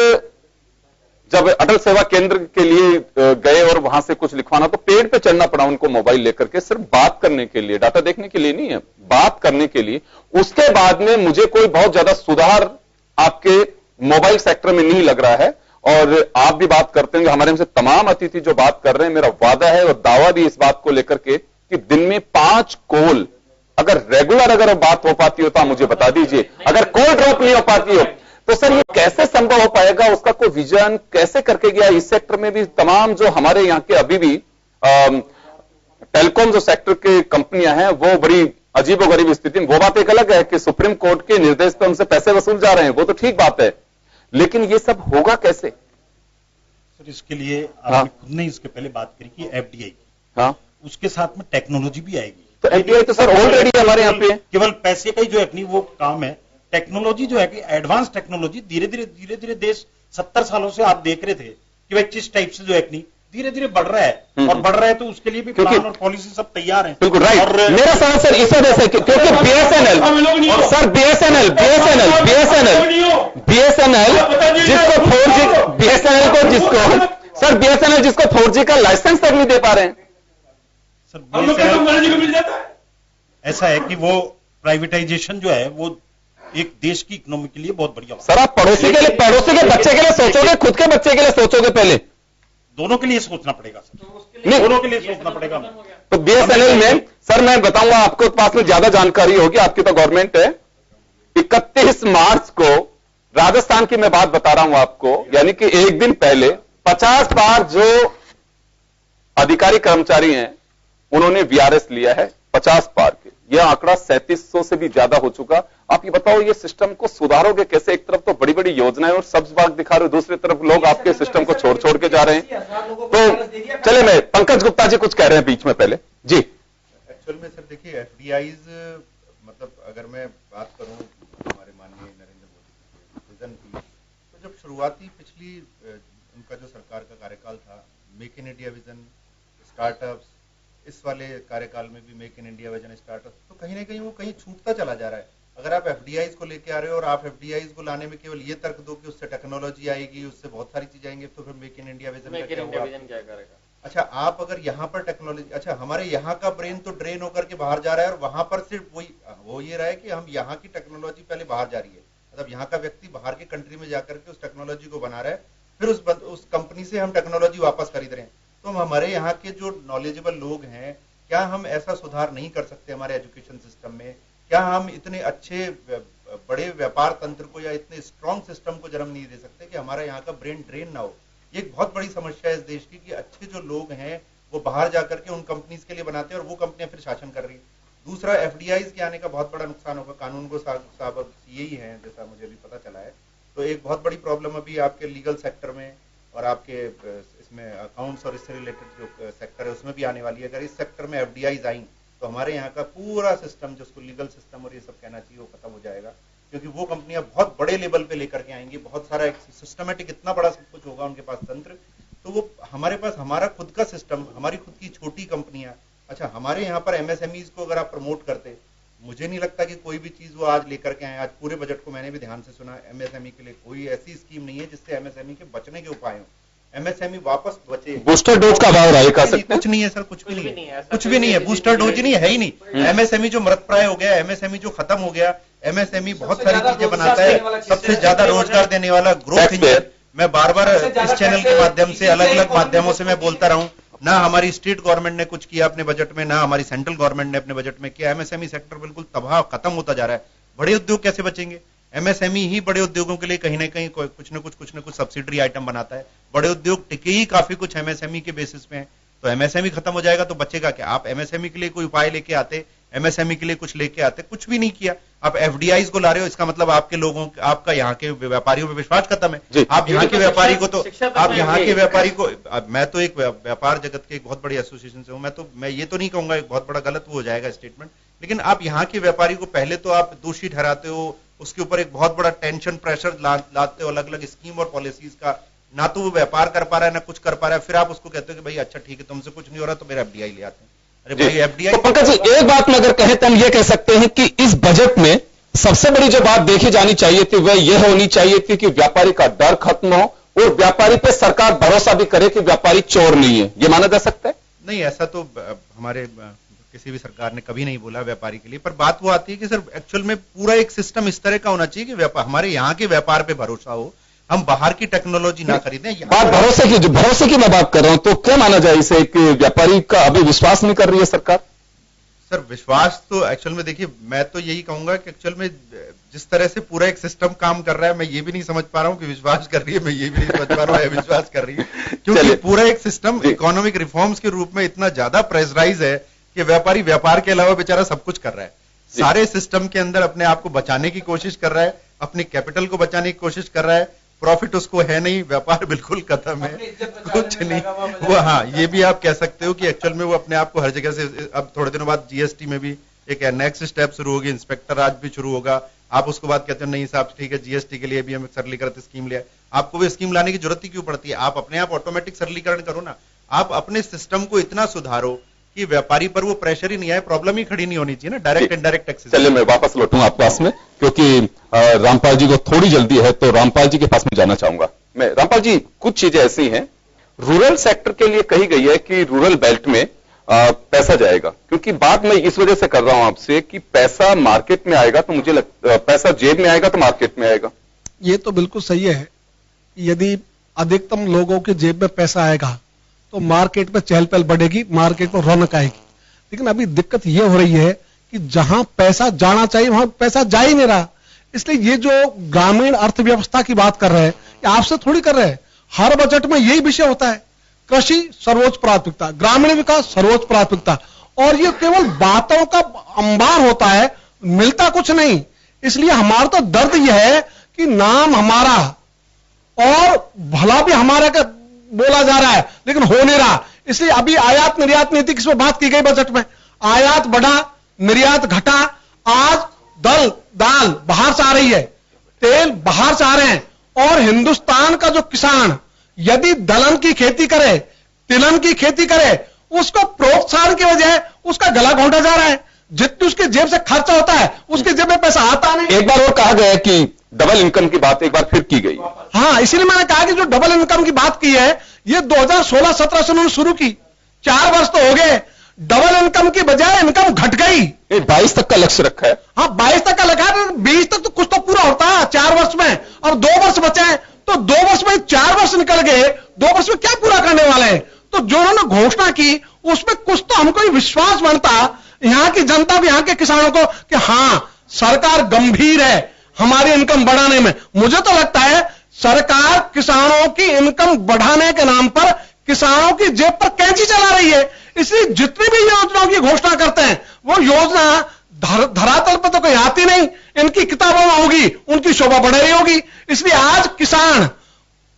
जब अटल सेवा केंद्र के लिए गए और वहां से कुछ लिखवाना, तो पेड़ पे चढ़ना पड़ा उनको मोबाइल लेकर के, सिर्फ बात करने के लिए, डाटा देखने के लिए नहीं है, बात करने के लिए। उसके बाद में मुझे कोई बहुत ज्यादा सुधार आपके मोबाइल सेक्टर में नहीं लग रहा है। और आप भी बात करते हैं, हमारे में से तमाम अतिथि जो बात कर रहे हैं, मेरा वादा है और दावा भी इस बात को लेकर के कि दिन में 5 कॉल अगर रेगुलर अगर बात हो पाती हो तो आप मुझे बता दीजिए। अगर कॉल ड्रॉप नहीं हो पाती हो तो सर ये कैसे संभव हो पाएगा, उसका कोई विजन कैसे करके गया इस सेक्टर में भी? तमाम जो हमारे यहां के अभी भी टेलीकॉम जो सेक्टर के कंपनियां हैं वो बड़ी अजीबोगरीब स्थिति में। वो बात एक अलग है कि सुप्रीम कोर्ट के निर्देश पर उनसे पैसे वसूल जा रहे हैं, वो तो ठीक बात है, लेकिन ये सब होगा कैसे? सर इसके लिए आपने खुद ने इसके पहले बात करी कि FDI की, हाँ, उसके साथ में टेक्नोलॉजी भी आएगी। तो FDI तो सर ऑलरेडी हमारे यहाँ पे केवल पैसे का ही जो है नहीं वो काम है, टेक्नोलॉजी जो है कि एडवांस टेक्नोलॉजी धीरे धीरे देश 70 सालों से आप देख रहे थे कि भाई किस टाइप से जो है नहीं धीरे धीरे बढ़ रहा है, और बढ़ रहा है तो उसके लिए भी प्लान और पॉलिसी सब तैयार है। बिल्कुल राइट। और मेरा सवाल सर इस वजह से क्योंकि BSNL सर BSNL जिसको 4G BSNL जिसको 4G का लाइसेंस तक नहीं दे पा रहे हैं सर। BSNL मिल जाता है, ऐसा है कि वो प्राइवेटाइजेशन जो है वो एक देश की इकोनॉमी के लिए बहुत बढ़िया। सर आप पड़ोसी के बच्चे के लिए सोचोगे, खुद के बच्चे के लिए सोचोगे? पहले दोनों के लिए सोचना पड़ेगा सर, नहीं दोनों के लिए सोचना पड़ेगा। तो BSNL में सर मैं बताऊंगा, आपको पास में ज्यादा जानकारी होगी, आपकी तो गवर्नमेंट है। 31 मार्च को राजस्थान की मैं बात बता रहा हूं आपको, यानी कि एक दिन पहले 50 बार जो अधिकारी कर्मचारी हैं उन्होंने VRS लिया है 50 बार के। यह आंकड़ा 3700 से भी ज्यादा हो चुका। आप ये बताओ ये सिस्टम को सुधारोगे कैसे? एक तरफ तो बड़ी बड़ी योजनाएं और सब्ज बाग दिखा रहे हो, दूसरी तरफ लोग आपके सिस्टम को छोड़ के जा रहे हैं। तो चले मैं पंकज गुप्ता जी कुछ कह रहे हैं बीच में पहले जी। एक्चुअल में सर देखिए FDIs मतलब अगर मैं बात करूं हमारे माननीय नरेंद्र मोदी के विजन की, तो जब शुरुआती पिछली उनका जो सरकार का कार्यकाल था, make in India vision, startups, इस वाले कार्यकाल में भी make in India vision, startup, तो कहीं ना कहीं वो कहीं छूटता चला जा रहा है। अगर आप FDIs को लेके आ रहे हो और आप FDIs को लाने में केवल ये तर्क दो कि उससे टेक्नोलॉजी आएगी, उससे बहुत सारी चीजें आएंगी, तो फिर मेक इन इंडिया विजन क्या करेगा? अच्छा आप अगर यहाँ पर टेक्नोलॉजी, अच्छा हमारे यहाँ का ब्रेन तो ड्रेन होकर के बाहर जा रहा है और वहां पर सिर्फ वही हो ये रहा है कि हम यहाँ की टेक्नोलॉजी पहले बाहर जा रही है, मतलब यहाँ का व्यक्ति बाहर की कंट्री में जाकर के उस टेक्नोलॉजी को बना रहा है, फिर उस कंपनी से हम टेक्नोलॉजी वापस खरीद रहे हैं। तो हम हमारे यहाँ के जो नॉलेजेबल लोग हैं, क्या हम ऐसा सुधार नहीं कर सकते हमारे एजुकेशन सिस्टम में? क्या हम इतने अच्छे बड़े व्यापार तंत्र को या इतने स्ट्रॉन्ग सिस्टम को जन्म नहीं दे सकते कि हमारा यहाँ का ब्रेन ड्रेन ना हो? ये एक बहुत बड़ी समस्या है इस देश की कि अच्छे जो लोग हैं वो बाहर जाकर के उन कंपनीज के लिए बनाते हैं और वो कंपनियां फिर शासन कर रही है। दूसरा FDIs के आने का बहुत बड़ा नुकसान होगा, कानून को साहब यही है जैसा मुझे अभी पता चला है। तो एक बहुत बड़ी प्रॉब्लम अभी आपके लीगल सेक्टर में और आपके इसमें अकाउंट्स और इससे रिलेटेड जो सेक्टर है उसमें भी आने वाली है। अगर इस सेक्टर में FDIs आई तो हमारे यहाँ का पूरा सिस्टम, जिसको लीगल सिस्टम और ये सब कहना चाहिए, वो खत्म हो जाएगा, क्योंकि वो कंपनियां बहुत बड़े लेवल पे लेकर के आएंगी, बहुत सारा एक सिस्टमेटिक इतना बड़ा सब कुछ होगा उनके पास तंत्र, तो वो हमारे पास हमारा खुद का सिस्टम, हमारी खुद की छोटी कंपनियां। अच्छा हमारे यहाँ पर MSMEs को अगर आप प्रमोट करते, मुझे नहीं लगता कि कोई भी चीज वो आज लेकर के आए। आज पूरे बजट को मैंने भी ध्यान से सुना, MSME के लिए कोई ऐसी स्कीम नहीं है जिससे MSME के बचने के उपाय हो, MSME वापस बचे। बूस्टर डोज का भाव रहा है? कुछ नहीं है सर, कुछ भी नहीं है, कुछ भी नहीं है, बूस्टर डोज नहीं है ही नहीं। MSME जो मृतप्राय हो गया, MSME जो खत्म हो गया, MSME बहुत सारी चीजें बनाता है, सबसे ज्यादा रोजगार देने वाला ग्रोथ इंजन। मैं बार बार इस चैनल के माध्यम से अलग अलग माध्यमों से मैं बोलता रहा हूं, ना हमारी स्टेट गवर्नमेंट ने कुछ किया अपने बजट में, ना हमारी सेंट्रल गवर्नमेंट ने अपने बजट में किया। MSME सेक्टर बिल्कुल तबाह खत्म होता जा रहा है। बड़े उद्योग कैसे बचेंगे? MSME ही बड़े उद्योगों के लिए कहीं ना कहीं कुछ न कुछ सब्सिडरी आइटम बनाता है। बड़े उद्योग टिके ही काफी कुछ MSME के बेसिस पे हैं, तो MSME खत्म हो जाएगा तो बचेगा क्या? आप MSME के लिए कोई उपाय लेके आते एमएसएमई के लिए कुछ लेके आते, कुछ भी नहीं किया। आप एफडीआईज को ला रहे हो, इसका मतलब आपके लोगों, आपका यहाँ के व्यापारियों पे विश्वास खत्म है। आप यहाँ के व्यापारी को तो, आप यहाँ के व्यापारी को, मैं तो एक व्यापार जगत के एक बहुत बड़ी एसोसिएशन से हूँ, मैं ये तो नहीं कहूंगा, एक बहुत बड़ा गलत हो जाएगा स्टेटमेंट, लेकिन आप यहाँ के व्यापारी को पहले तो आप दोषी ठहराते हो, उसके ऊपर एक बहुत बड़ा टेंशन प्रेशर लाते हो अलग अलग स्कीम और पॉलिसीज का, ना तो वो व्यापार कर पा रहा है ना कुछ कर पा रहा है, फिर आप उसको कहते हो कि भाई अच्छा ठीक है तुमसे कुछ नहीं हो रहा तो मेरा एफडीआई ले आते हैं। अरे भाई एफडीआई तो पंकज जी, एक बात में अगर कहें तो हम ये कह सकते हैं कि इस बजट में सबसे बड़ी जो बात देखी जानी चाहिए थी वह यह होनी चाहिए थी कि व्यापारी का डर खत्म हो और व्यापारी पे सरकार भरोसा भी करे कि व्यापारी चोर नहीं है। ये माना जा सकता है? नहीं, ऐसा तो हमारे किसी भी सरकार ने कभी नहीं बोला व्यापारी के लिए, पर बात वो आती है कि सर एक्चुअल में पूरा एक सिस्टम इस तरह का होना चाहिए कि हमारे यहाँ के व्यापार पे भरोसा हो, हम बाहर की टेक्नोलॉजी ना खरीदें। बात भरोसे की मैं बात कर रहा हूं, तो क्या माना जाए इसे कि व्यापारी का अभी विश्वास नहीं कर रही है सरकार? सर विश्वास तो एक्चुअल में देखिए, मैं तो यही कहूंगा कि एक्चुअल में जिस तरह से पूरा एक सिस्टम काम कर रहा है, मैं ये भी नहीं समझ पा रहा हूं कि विश्वास कर रही है, मैं ये भी नहीं समझ पा रहा हूं विश्वास कर रही है, क्योंकि पूरा एक सिस्टम इकोनॉमिक रिफॉर्म्स के रूप में इतना ज्यादा प्रेशराइज है कि व्यापारी व्यापार के अलावा बेचारा सब कुछ कर रहा है, सारे सिस्टम के अंदर अपने आप को बचाने की कोशिश कर रहा है, अपनी कैपिटल को बचाने की कोशिश कर रहा है, प्रॉफिट उसको है नहीं, व्यापार बिल्कुल खत्म है, कुछ नहीं वो। हाँ, ये भी आप कह सकते हो कि एक्चुअल में वो अपने आप को हर जगह से, अब थोड़े दिनों बाद जीएसटी में भी एक नेक्स्ट स्टेप शुरू होगी, इंस्पेक्टर राज भी शुरू होगा, आप उसको बात कहते हो नहीं साहब ठीक है जीएसटी के लिए भी हम एक सरलीकृत स्कीम लिया, आपको भी स्कीम लाने की जरूरत ही क्यों पड़ती है? आप अपने आप ऑटोमेटिक सरलीकरण करो ना, आप अपने सिस्टम को इतना सुधारो कि व्यापारी पर वो प्रेशर ही नहीं आए, प्रॉब्लम ही खड़ी नहीं होनी चाहिए ना, डायरेक्ट इनडायरेक्ट टैक्सेस। चलिए मैं वापस लौटूंगा आपके पास में, क्योंकि रामपाल जी को थोड़ी जल्दी है, तो रामपाल जी के पास में जाना चाहूंगा मैं। रामपाल जी, कुछ चीजें ऐसी हैं रूरल सेक्टर के लिए कही गई है कि रूरल बेल्ट में पैसा जाएगा, क्योंकि बात मैं इस वजह से कर रहा हूं आपसे कि पैसा मार्केट में आएगा तो मुझे पैसा जेब में आएगा तो मार्केट में आएगा। ये तो बिल्कुल सही है, यदि अधिकतम लोगों के जेब में पैसा आएगा तो मार्केट में चहल पहल बढ़ेगी, मार्केट में रौनक आएगी। लेकिन अभी दिक्कत ये हो रही है कि जहां पैसा जाना चाहिए वहां पैसा जा ही नहीं रहा। इसलिए ये जो ग्रामीण अर्थव्यवस्था की बात कर रहे हैं, ये आपसे थोड़ी कर रहे हैं, हर बजट में यही विषय होता है, कृषि सर्वोच्च प्राथमिकता, ग्रामीण विकास सर्वोच्च प्राथमिकता, और ये केवल बातों का अंबार होता है, मिलता कुछ नहीं। इसलिए हमारा तो दर्द यह है कि नाम हमारा और भला भी हमारा का बोला जा रहा है लेकिन हो नहीं रहा। इसलिए अभी आयात निर्यात नीति की बात की गई बजट में, आयात बढ़ा निर्यात घटा, आज दाल बाहर से आ रही है, तेल बाहर से आ रहे हैं, और हिंदुस्तान का जो किसान यदि दलहन की खेती करे, तिलहन की खेती करे, उसको प्रोत्साहन की वजह उसका गला घोंटा जा रहा है, जितनी उसके जेब से खर्चा होता है उसके जेब में पैसा आता नहीं। एक बार और कहा गया है कि डबल इनकम की बात एक बार फिर की गई। हाँ, इसीलिए मैंने कहा कि जो डबल इनकम की बात की है ये 2016-17 से उन्होंने शुरू की, 4 वर्ष तो हो गए, डबल इनकम की बजाय इनकम घट गई। 22 तक का लक्ष्य रखा है। हाँ, 22 तक का लगा है, 20 तक तो कुछ तो पूरा होता है 4 वर्ष में, और 2 वर्ष बचे हैं, तो 2 वर्ष में 4 वर्ष निकल गए, 2 वर्ष में क्या पूरा करने वाले हैं? तो जो उन्होंने घोषणा की उसमें कुछ तो हमको ही विश्वास बनता, यहाँ की जनता भी, यहाँ के किसानों को, कि हाँ सरकार गंभीर है हमारी इनकम बढ़ाने में। मुझे तो लगता है सरकार किसानों की इनकम बढ़ाने के नाम पर किसानों की जेब पर कैंची चला रही है। इसलिए जितनी भी योजनाओं की घोषणा करते हैं वो योजना धरातल पर तो कोई आती नहीं, इनकी किताबों में होगी, उनकी शोभा बढ़ रही होगी। इसलिए आज किसान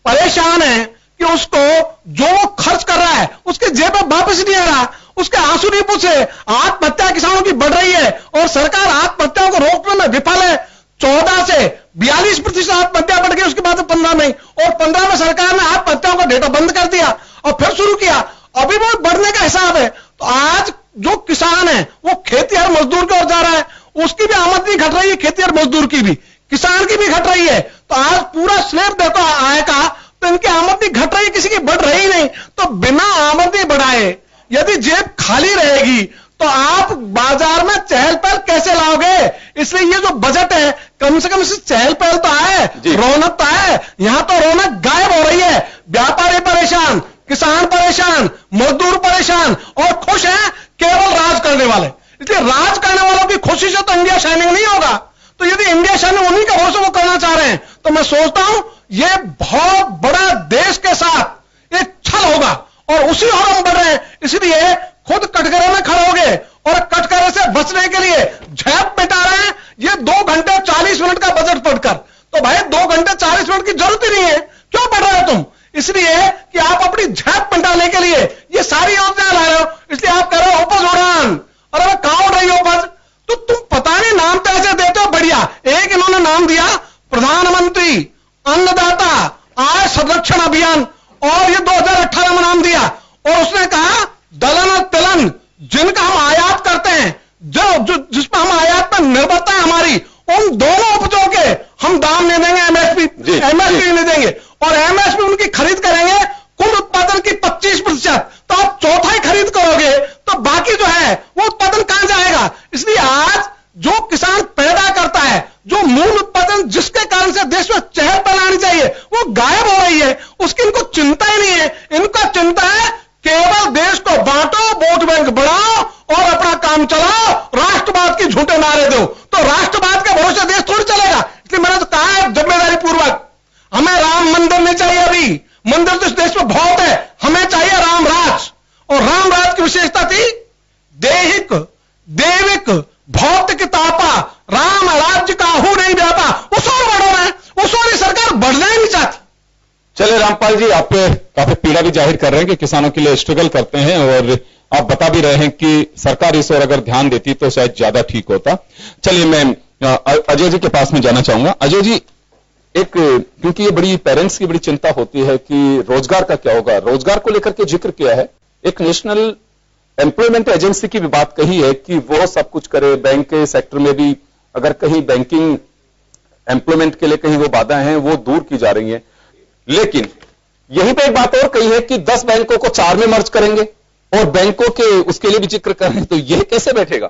परेशान है कि उसको जो खर्च कर रहा है उसके जेब में वापस नहीं आ रहा, उसके आंसू नहीं पूछे। आत्महत्या किसानों की बढ़ रही है और सरकार आत्महत्याओं को रोकने में विफल है। 14 से 42% आत्महत्या बढ़ गई, उसके बाद 15 में, और 15 में सरकार ने आत्महत्याओं का डेटा बंद कर दिया और फिर शुरू किया, अभी वो बढ़ने का हिसाब है। तो आज जो किसान है वो खेतीहर मजदूर की ओर जा रहा है, उसकी भी आमदनी घट रही है, खेतीहर मजदूर की भी, किसान की भी घट रही है। तो आज पूरा स्लैब देखो आय का, तो इनकी आमदनी घट रही है, किसी की बढ़ रही नहीं। तो बिना आमदनी बढ़ाए यदि जेब खाली रहेगी तो आप बाजार में चहल पहल कैसे लाओगे? इसलिए ये जो बजट है कम से कम इससे चहल पहल तो आए, रौनक तो आए। यहां तो रौनक गायब हो रही है, व्यापारी परेशान, किसान परेशान, मजदूर परेशान, और खुश हैं केवल राज करने वाले। इसलिए राज करने वालों की खुशी से तो इंडिया शाइनिंग नहीं होगा। तो यदि इंडिया शाइनिंग उन्हीं का भरोसा वो करना चाह रहे हैं तो मैं सोचता हूं ये बहुत बड़ा देश के साथ एक छल होगा, और उसी ओर हम बढ़ रहे हैं। इसलिए खुद कटघरे में खड़े हो गए और कटघरे से बचने के लिए झेप मिटा रहे हैं ये 2 घंटे 40 मिनट का बजट पढ़कर। तो भाई 2 घंटे 40 मिनट की जरूरत ही नहीं है, क्यों पढ़ रहे हो तुम? इसलिए कि आप अपनी झेप मिटाने के लिए ये सारी योजना ला रहे हो, इसलिए आप कह रहे हो उपज उड़ान। और अब कहां उड़ रही उपज? तो तुम पता नहीं नाम तो ऐसे देते हो बढ़िया। एक इन्होंने नाम दिया प्रधानमंत्री अन्नदाता आय संरक्षण अभियान, और ये 2018 में नाम दिया, और उसने कहा दलहन और तिलहन जिनका हम आयात करते हैं, जो जिसमें हम आयात पर निर्भरता है हमारी, उन दोनों उपजों के हम दाम नहीं देंगे, एमएसपी नहीं देंगे, और एमएसपी उनकी खरीद करेंगे कुल उत्पादन की 25%। तो आप चौथाई खरीद करोगे तो बाकी जो है वो उत्पादन कहां जाएगा? इसलिए आज जो किसान पैदा करता है, जो मूल उत्पादन जिसके कारण से देश में चहल पहल आनी चाहिए, वो गायब हो रही है। उसकी इनको चिंता ही नहीं है। इनका चिंता है केवल देश को बांटो, वोट बैंक बढ़ाओ और अपना काम चलाओ, राष्ट्रवाद की झूठे नारे दो। तो राष्ट्रवाद के भरोसे देश थोड़ी चलेगा। इसलिए मैंने तो कहा है जिम्मेदारी पूर्वक, हमें राम मंदिर नहीं चाहिए। अभी मंदिर तो इस देश में बहुत है, हमें चाहिए राम राज। और राम राज की विशेषता थी देहिक देविक भौतिक तापा, राम राज्य काहू नहीं व्यापा। उस और बढ़ो है, उस और सरकार बढ़ना ही नहीं चाहती। चलिए रामपाल जी, आप काफी पीड़ा भी जाहिर कर रहे हैं कि किसानों के लिए स्ट्रगल करते हैं, और आप बता भी रहे हैं कि सरकार इस ओर अगर ध्यान देती तो शायद ज्यादा ठीक होता। चलिए मैं अजय जी के पास में जाना चाहूंगा। अजय जी, क्योंकि ये बड़ी पेरेंट्स की बड़ी चिंता होती है कि रोजगार का क्या होगा, रोजगार को लेकर के जिक्र किया है, एक नेशनल एम्प्लॉयमेंट एजेंसी की भी बात कही है कि वो सब कुछ करे। बैंक के सेक्टर में भी अगर कहीं बैंकिंग एम्प्लॉयमेंट के लिए कहीं वो बाधाएं हैं वो दूर की जा रही हैं, लेकिन यहीं पे एक बात और कही है कि 10 बैंकों को 4 में मर्ज करेंगे और बैंकों के उसके लिए भी जिक्र करें, तो यह कैसे बैठेगा?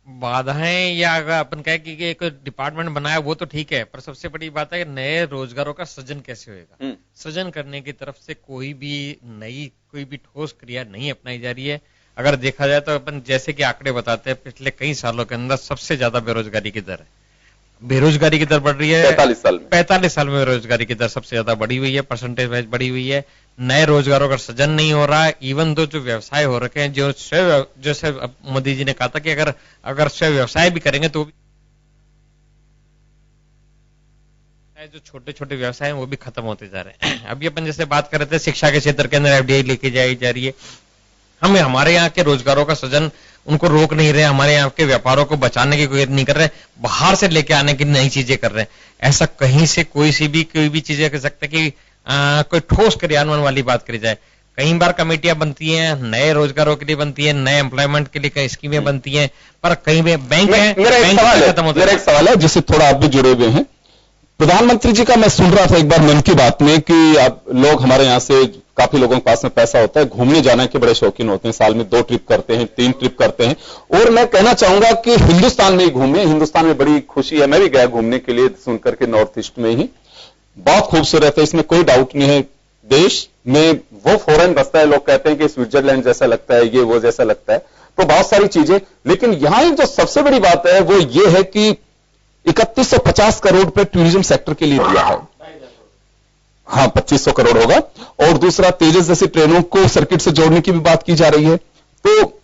बाधाएं या अगर अपन कहें कि एक डिपार्टमेंट बनाया वो तो ठीक है, पर सबसे बड़ी बात है नए रोजगारों का सृजन कैसे होगा। सृजन करने की तरफ से कोई भी ठोस क्रिया नहीं अपनाई जा रही है। अगर देखा जाए तो अपन जैसे कि आंकड़े बताते हैं, पिछले कई सालों के अंदर सबसे ज्यादा बेरोजगारी की दर है, बेरोजगारी की दर बढ़ रही है। 45 साल में बेरोजगारी की दर सबसे ज्यादा बढ़ी हुई है, परसेंटेज वाइज बढ़ी हुई है। नए रोजगारों का सृजन नहीं हो रहा है। इवन दो जो व्यवसाय हो रखे हैं, जैसे मोदी जी ने कहा था कि अगर स्वयं व्यवसाय भी करेंगे तो जो छोटे छोटे व्यवसाय हैं वो भी खत्म होते जा रहे हैं। अभी अपन जैसे बात कर रहे थे शिक्षा के क्षेत्र के अंदर एफडीआई लेके जाई जा रही है। हमें हमारे यहाँ के रोजगारों का सृजन उनको रोक नहीं रहे, हमारे यहाँ के व्यापारों को बचाने की कोई नहीं कर रहे, बाहर से लेके आने की नई चीजें कर रहे हैं। ऐसा कहीं से कोई भी चीजें कर सकते कि कोई ठोस क्रियान्वयन वाली बात करी जाए। कई बार कमेटियां बनती हैं, नए रोजगारों के लिए बनती है, नए एम्प्लॉयमेंट के लिए कई स्कीमें बनती हैं, पर कहीं भी बैंक है मेरा एक सवाल है जिससे थोड़ा आप भी जुड़े हुए हैं। प्रधानमंत्री जी का मैं सुन रहा था एक बार मन की बात में कि आप लोग हमारे यहाँ से काफी लोगों के पास में पैसा होता है, घूमने जाने के बड़े शौकीन होते हैं, साल में 2 ट्रिप करते हैं, 3 ट्रिप करते हैं, और मैं कहना चाहूंगा कि हिंदुस्तान में ही घूमे, हिंदुस्तान में बड़ी खुशी है। मैं भी गया घूमने के लिए, सुनकर के नॉर्थ ईस्ट में ही बहुत खूबसूरत है, इसमें कोई डाउट नहीं है। देश में वो फॉरेन बसता है, लोग कहते हैं कि स्विट्जरलैंड जैसा लगता है, ये वो जैसा लगता है, तो बहुत सारी चीजें। लेकिन यहां एक जो सबसे बड़ी बात है वो ये है कि 3150 करोड़ रुपए टूरिज्म सेक्टर के लिए दिया है। हाँ, 2500 करोड़ होगा। और दूसरा, तेजस जैसी ट्रेनों को सर्किट से जोड़ने की भी बात की जा रही है। तो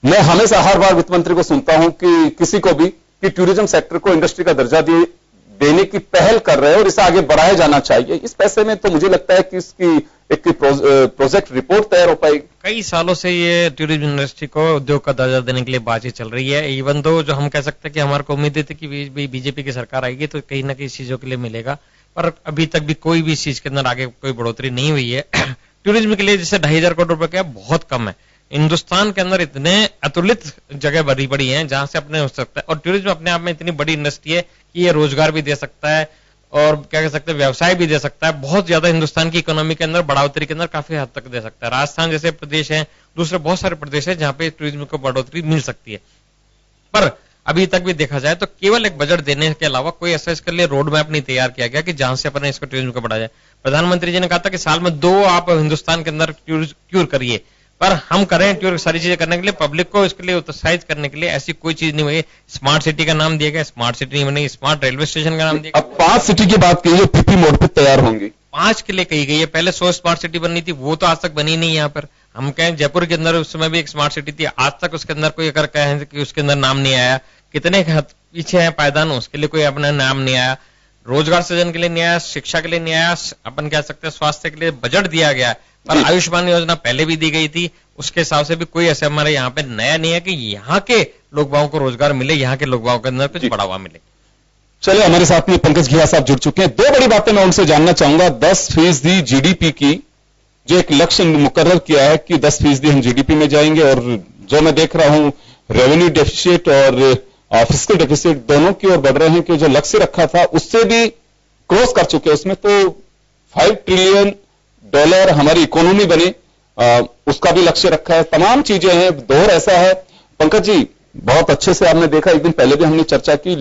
मैं हमेशा हर बार वित्त मंत्री को सुनता हूं कि किसी को भी कि टूरिज्म सेक्टर को इंडस्ट्री का दर्जा देने की पहल कर रहे हैं और इसे आगे बढ़ाया जाना चाहिए। इस पैसे में तो मुझे लगता है कि इसकी एक प्रोजेक्ट रिपोर्ट तैयार हो पाएगी। कई सालों से ये टूरिज्म इंडस्ट्री को उद्योग का दर्जा देने के लिए बातचीत चल रही है। इवन दो जो हम कह सकते हैं कि हमारे को उम्मीद थी कि बीजेपी की सरकार आएगी तो कहीं ना कहीं चीजों के लिए मिलेगा, पर अभी तक भी कोई भी इस चीज के अंदर आगे कोई बढ़ोतरी नहीं हुई है। टूरिज्म के लिए जैसे 2500 करोड़ रुपए का बहुत कम है। हिंदुस्तान के अंदर इतने अतुलित जगह बड़ी बड़ी हैं जहां से अपने हो सकता है, और टूरिज्म अपने आप में इतनी बड़ी इंडस्ट्री है कि ये रोजगार भी दे सकता है और क्या कह सकते हैं व्यवसाय भी दे सकता है। बहुत ज्यादा हिंदुस्तान की इकोनॉमी के अंदर बढ़ोतरी के अंदर काफी हद तक दे सकता है। राजस्थान जैसे प्रदेश है, दूसरे बहुत सारे प्रदेश है जहां पे टूरिज्म को बढ़ोतरी मिल सकती है। पर अभी तक भी देखा जाए तो केवल एक बजट देने के अलावा कोई ऐसा इसके लिए रोड मैप नहीं तैयार किया गया कि जहां से अपने इसको टूरिज्म को बढ़ाया जाए। प्रधानमंत्री जी ने कहा था कि साल में 2 आप हिंदुस्तान के अंदर क्यूर करिए, पर हम करें क्यों सारी चीजें करने के लिए, पब्लिक को इसके लिए उत्साहित करने के लिए ऐसी कोई चीज नहीं हुई। स्मार्ट सिटी का नाम दिया गया, स्मार्ट सिटी नहीं बनी, स्मार्ट रेलवे स्टेशन का नाम दिया गया। अब 5 सिटी की बात की है, पीपी मोड पे तैयार होंगी। 5 के लिए कही गई है, पहले 100 स्मार्ट सिटी बननी थी, वो तो आज तक बनी नहीं यहाँ पर। हम कहें जयपुर के अंदर उस समय भी एक स्मार्ट सिटी थी, आज तक उसके अंदर कोई अगर कहें कि उसके अंदर नाम नहीं आया, कितने पीछे है पायदान, उसके लिए कोई अपना नाम नहीं आया, रोजगार सृजन के लिए नहीं आया, शिक्षा के लिए नहीं आया, अपन कह सकते हैं स्वास्थ्य के लिए बजट दिया गया है, पर आयुष्मान योजना पहले भी दी गई थी, उसके हिसाब से भी कोई ऐसे हमारे यहाँ पे नया नहीं है कि यहाँ के लोग बागों को रोजगार मिले, यहाँ के लोग बागों के अंदर कुछ बढ़ावा मिले। चलिए, हमारे साथ में पंकज घिया साहब जुड़ चुके हैं। दो बड़ी बातें मैं उनसे जानना चाहूंगा। 10% जीडीपी की जो एक लक्ष्य मुकर्रर किया है कि 10% हम जीडीपी में जाएंगे, और जो मैं देख रहा हूं रेवेन्यू डेफिसिट और फिस्कल डेफिसिट दोनों की ओर बढ़ रहे हैं, कि जो लक्ष्य रखा था उससे भी क्रॉस कर चुके हैं। उसमें तो $5 ट्रिलियन हमारी इकोनॉमी बने, उसका भी लक्ष्य रखा है। तमाम चीजें हैं, दौर ऐसा है। पंकज जी, बहुत अच्छे से आपने देखा, एक दिन पहले भी हमने चर्चा की,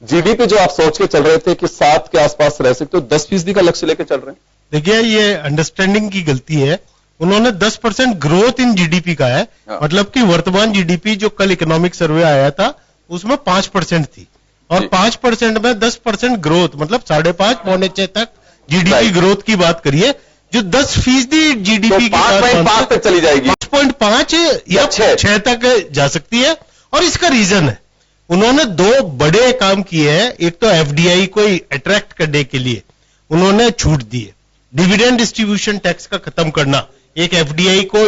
जीडीपी जो आप सोच के चल रहे थे कि 7 के आसपास रह सकते हो, 10% का लक्ष्य लेके चल रहे हैं। देखिए, ये अंडरस्टैंडिंग की गलती है। उन्होंने 10% ग्रोथ इन जीडीपी का है, मतलब कि वर्तमान जीडीपी जो कल इकोनॉमिक सर्वे आया था उसमें 5% थी, और 5% में 10% ग्रोथ मतलब 5.5 पौने 6 तक जीडीपी ग्रोथ की बात करिए। जो 10% जीडीपी की 5.5 तक चली जाएगी, 5.5 या 6 तक जा सकती है। और इसका रीजन है, उन्होंने 2 बड़े काम किए हैं। एक तो एफडीआई को अट्रैक्ट करने के लिए उन्होंने छूट दी है, डिविडेंड डिस्ट्रीब्यूशन टैक्स का खत्म करना एक एफडीआई को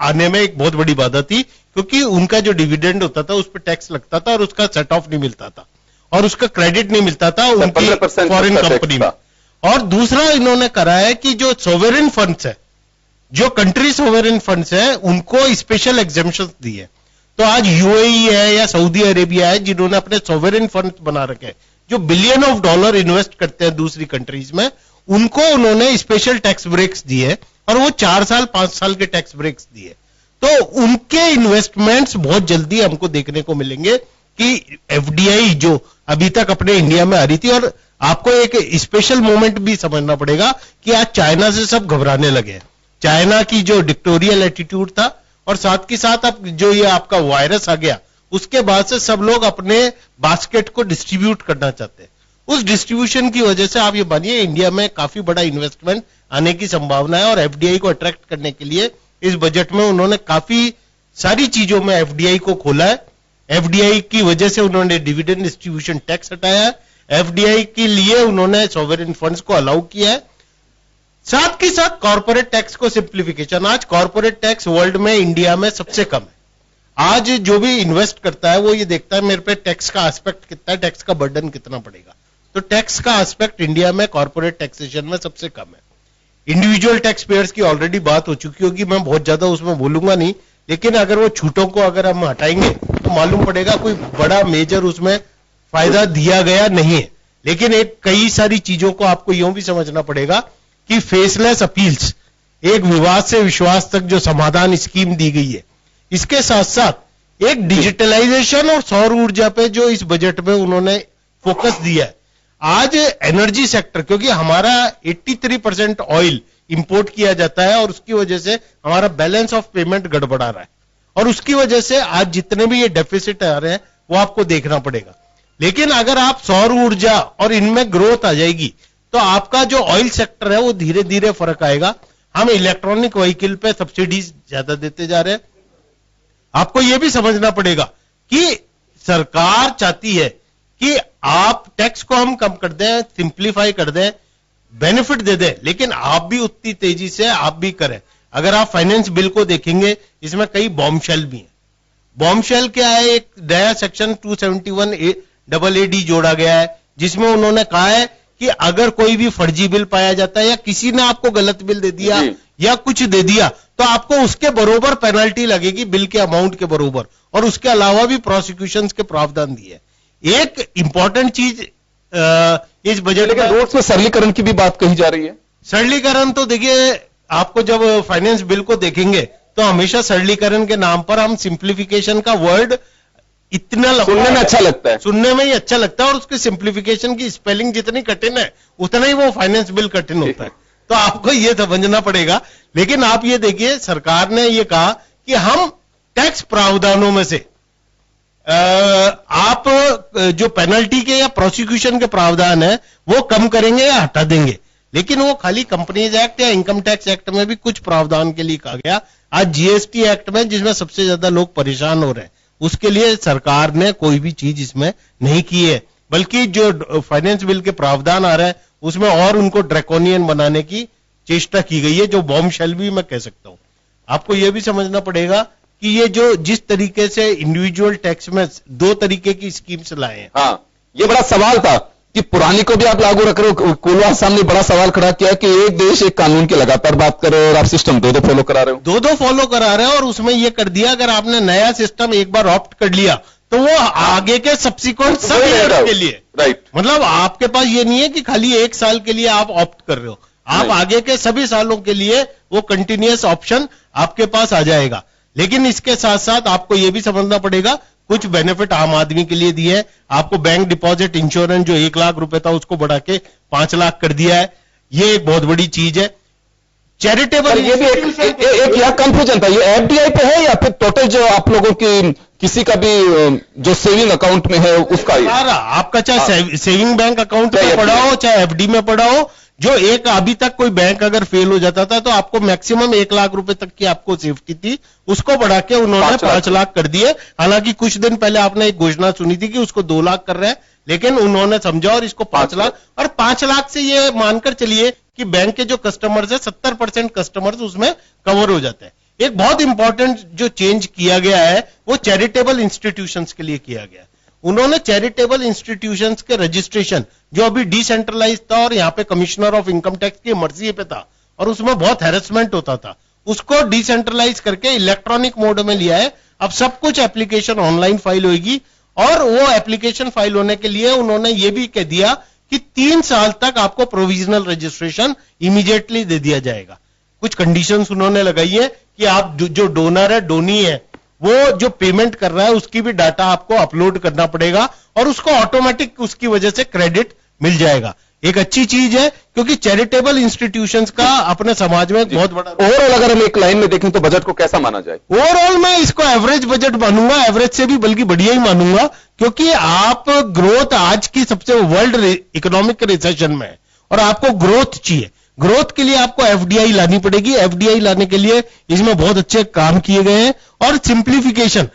आने में एक बहुत बड़ी बाधा थी, क्योंकि उनका जो डिविडेंड होता था उस पर टैक्स लगता था और उसका सेट ऑफ नहीं मिलता था और उसका क्रेडिट नहीं मिलता था उनकी फॉरेन कंपनी में। और दूसरा इन्होंने करा है कि जो सोवेरेन फंड्स है, जो कंट्री सोवेरेन फंड्स है, उनको स्पेशल एग्जेम्पशन दिए। तो आज यूएई है या सऊदी अरेबिया है जिन्होंने अपने सोवेरेन फंड्स बना रखे हैं, जो $बिलियन इन्वेस्ट करते हैं दूसरी कंट्रीज में, उनको उन्होंने स्पेशल टैक्स ब्रेक्स दिए, और वो 4 साल 5 साल के टैक्स ब्रेक्स दिए। तो उनके इन्वेस्टमेंट्स बहुत जल्दी हमको देखने को मिलेंगे कि एफडीआई जो अभी तक अपने इंडिया में आ रही थी, और आपको एक स्पेशल मोमेंट भी समझना पड़ेगा कि आज चाइना से सब घबराने लगे। चाइना की जो डिक्टोरियल एटीट्यूड था, और साथ के साथ अब जो ये आपका वायरस आ गया, उसके बाद से सब लोग अपने बास्केट को डिस्ट्रीब्यूट करना चाहते हैं। उस डिस्ट्रीब्यूशन की वजह से आप ये मानिए इंडिया में काफी बड़ा इन्वेस्टमेंट आने की संभावना है, और एफडीआई को अट्रैक्ट करने के लिए इस बजट में उन्होंने काफी सारी चीजों में एफडीआई को खोला है। एफडीआई की वजह से उन्होंने डिविडेंड डिस्ट्रीब्यूशन टैक्स हटाया है, एफडीआई के लिए उन्होंने सॉवरेन फंड्स को अलाउ किया है, साथ के साथ कॉर्पोरेट टैक्स को सिंप्लीफिकेशन। आज कॉर्पोरेट टैक्स वर्ल्ड में इंडिया में सबसे कम है। आज जो भी इन्वेस्ट करता है वो ये देखता है मेरे पे टैक्स का एस्पेक्ट कितना है, टैक्स का बर्डन कितना पड़ेगा। तो टैक्स का एस्पेक्ट इंडिया में कॉर्पोरेट टैक्सेशन में सबसे कम है। इंडिविजुअल टैक्स पेयर्स की ऑलरेडी बात हो चुकी होगी, मैं बहुत ज्यादा उसमें बोलूंगा नहीं, लेकिन अगर वो छूटों को अगर हम हटाएंगे तो मालूम पड़ेगा कोई बड़ा मेजर उसमें फायदा दिया गया नहीं है। लेकिन एक कई सारी चीजों को आपको यूं भी समझना पड़ेगा कि फेसलेस अपील्स, एक विवाद से विश्वास तक जो समाधान स्कीम दी गई है, इसके साथ साथ एक डिजिटलाइजेशन और सौर ऊर्जा पे जो इस बजट में उन्होंने फोकस दिया है। आज एनर्जी सेक्टर, क्योंकि हमारा 83% ऑयल इंपोर्ट किया जाता है और उसकी वजह से हमारा बैलेंस ऑफ पेमेंट गड़बड़ा रहा है, और उसकी वजह से आज जितने भी ये डेफिसिट आ रहे हैं वो आपको देखना पड़ेगा। लेकिन अगर आप सौर ऊर्जा और इनमें ग्रोथ आ जाएगी तो आपका जो ऑयल सेक्टर है वो धीरे धीरे फर्क आएगा। हम इलेक्ट्रॉनिक व्हीकल पे सब्सिडीज ज्यादा देते जा रहे हैं। आपको यह भी समझना पड़ेगा कि सरकार चाहती है कि आप टैक्स को हम कम कर दें, सिंप्लीफाई कर दें, बेनिफिट दे दें, लेकिन आप भी उतनी तेजी से आप भी करें। अगर आप फाइनेंस बिल को देखेंगे, इसमें कई बॉम्बशेल भी हैं। बॉम्बशेल क्या है? एक नया सेक्शन 271AAD जोड़ा गया है, जिसमें उन्होंने कहा है कि अगर कोई भी फर्जी बिल पाया जाता है या किसी ने आपको गलत बिल दे दिया या कुछ दे दिया तो आपको उसके बरोबर पेनल्टी लगेगी, बिल के अमाउंट के बरोबर, और उसके अलावा भी प्रोसिक्यूशंस के प्रावधान दिए। एक इंपॉर्टेंट चीज इस बजट में रोड्स में सरलीकरण की भी बात कही जा रही है। सरलीकरण तो देखिए, आपको जब फाइनेंस बिल को देखेंगे तो हमेशा सरलीकरण के नाम पर हम सिंप्लीफिकेशन का वर्ड इतना सुनने में अच्छा लगता है, सुनने में ही अच्छा लगता है, और उसकी सिंप्लीफिकेशन की स्पेलिंग जितनी कठिन है उतना ही वो फाइनेंस बिल कठिन होता है। तो आपको ये समझना पड़ेगा। लेकिन आप ये देखिए, सरकार ने ये कहा कि हम टैक्स प्रावधानों में से आप जो पेनल्टी के या प्रोसिक्यूशन के प्रावधान है वो कम करेंगे या हटा देंगे। लेकिन वो खाली कंपनीज एक्ट या इनकम टैक्स एक्ट में भी कुछ प्रावधान के लिए कहा गया आज जीएसटी एक्ट में जिसमें सबसे ज्यादा लोग परेशान हो रहे हैं, उसके लिए सरकार ने कोई भी चीज इसमें नहीं की है, बल्कि जो फाइनेंस बिल के प्रावधान आ रहे हैं उसमें और उनको ड्रैकोनियन बनाने की चेष्टा की गई है, जो बॉम्ब शेल भी मैं कह सकता हूं। आपको यह भी समझना पड़ेगा कि ये जो जिस तरीके से इंडिविजुअल टैक्स में 2 तरीके की स्कीम्स लाए हैं। हाँ, ये बड़ा सवाल था कि पुरानी को भी आप लागू रख रहे हो। कोलवा सामने बड़ा सवाल खड़ा किया कि एक देश एक कानून की लगातार बात कर रहे हो और आप सिस्टम 2-2 फॉलो करा रहे हो। 2-2 फॉलो करा रहे हो और उसमें यह कर दिया, अगर आपने नया सिस्टम एक बार ऑप्ट कर लिया तो वो आगे के सब्सिक्वेंट सब ईयर्स के लिए, राइट, मतलब आपके पास ये नहीं है कि खाली 1 साल के लिए आप ऑप्ट कर रहे हो, आप आगे के सभी सालों के लिए वो कंटिन्यूअस ऑप्शन आपके पास आ जाएगा। लेकिन इसके साथ साथ आपको ये भी समझना पड़ेगा, कुछ बेनिफिट आम आदमी के लिए दिए है। आपको बैंक डिपॉजिट इंश्योरेंस जो 1 लाख रुपए था उसको बढ़ा के 5 लाख कर दिया है, ये एक बहुत बड़ी चीज है। चैरिटेबल, ये भी एक यह कंफ्यूजन था, ये एफडीआई पे है या फिर टोटल जो आप लोगों की किसी का भी जो सेविंग अकाउंट में है उसका? आपका चाहे सेविंग बैंक अकाउंट में पड़ा हो चाहे एफडी में पड़ा हो, जो एक अभी तक कोई बैंक अगर फेल हो जाता था तो आपको मैक्सिमम 1 लाख रुपए तक की आपको सेफ्टी थी, उसको बढ़ा के उन्होंने 5 लाख कर दिए। हालांकि कुछ दिन पहले आपने एक घोषणा सुनी थी कि उसको 2 लाख कर रहे हैं, लेकिन उन्होंने समझा और इसको 5 लाख, और 5 लाख से ये मानकर चलिए कि बैंक के जो कस्टमर्स है 70% कस्टमर्स उसमें कवर हो जाते हैं। एक बहुत इंपॉर्टेंट जो चेंज किया गया है वो चैरिटेबल इंस्टीट्यूशंस के लिए किया गया है। उन्होंने चैरिटेबल इंस्टीट्यूशंस के रजिस्ट्रेशन जो अभी डिसेंट्रलाइज था और यहाँ पे कमिश्नर ऑफ इनकम टैक्स की मर्जी पे था और उसमें बहुत हैरेसमेंट होता था, उसको डिसेंट्रलाइज करके इलेक्ट्रॉनिक मोड में लिया है। अब सब कुछ एप्लीकेशन ऑनलाइन फाइल होगी और वो एप्लीकेशन फाइल होने के लिए उन्होंने ये भी कह दिया कि 3 साल तक आपको प्रोविजनल रजिस्ट्रेशन इमीडिएटली दे दिया जाएगा। कुछ कंडीशंस उन्होंने लगाई है कि आप जो डोनर है, डोनी है, वो जो पेमेंट कर रहा है उसकी भी डाटा आपको अपलोड करना पड़ेगा और उसको ऑटोमेटिक उसकी वजह से क्रेडिट मिल जाएगा। एक अच्छी चीज है क्योंकि चैरिटेबल इंस्टीट्यूशंस का अपने समाज में बहुत बड़ा ओवरऑल अगर हम एक लाइन में देखें तो बजट को कैसा माना जाए? ओवरऑल मैं इसको एवरेज बजट मानूंगा, एवरेज से भी बल्कि बढ़िया ही मानूंगा, क्योंकि आप ग्रोथ आज की सबसे वर्ल्ड इकोनॉमिक रिसेशन में है और आपको ग्रोथ चाहिए। ग्रोथ के लिए आपको एफडीआई लानी पड़ेगी। एफडीआई लाने के लिए इसमें बहुत अच्छे काम किए गए हैं और सिंप्लीफिकेशन,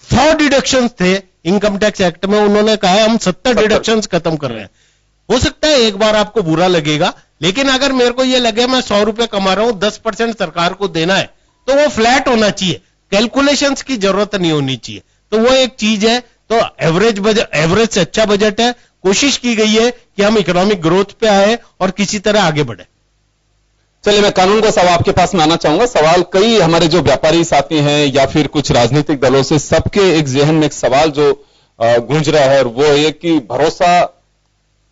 100 डिडक्शंस थे इनकम टैक्स एक्ट में, उन्होंने कहा है हम 70 डिडक्शंस खत्म कर रहे हैं। हो सकता है एक बार आपको बुरा लगेगा, लेकिन अगर मेरे को ये लगे मैं 100 रुपए कमा रहा हूं, 10% सरकार को देना है तो वो फ्लैट होना चाहिए, कैलकुलेशंस की जरूरत नहीं होनी चाहिए। तो वो एक चीज है। तो एवरेज बजट, एवरेज से अच्छा बजट है। कोशिश की गई है कि हम इकोनॉमिक ग्रोथ पे आए और किसी तरह आगे बढ़े। चलिए मैं कानून का सवाल आपके पास में आना चाहूंगा। सवाल कई हमारे जो व्यापारी साथी हैं या फिर कुछ राजनीतिक दलों से, सबके एक जहन में एक सवाल जो गूंज रहा है और वो ये कि भरोसा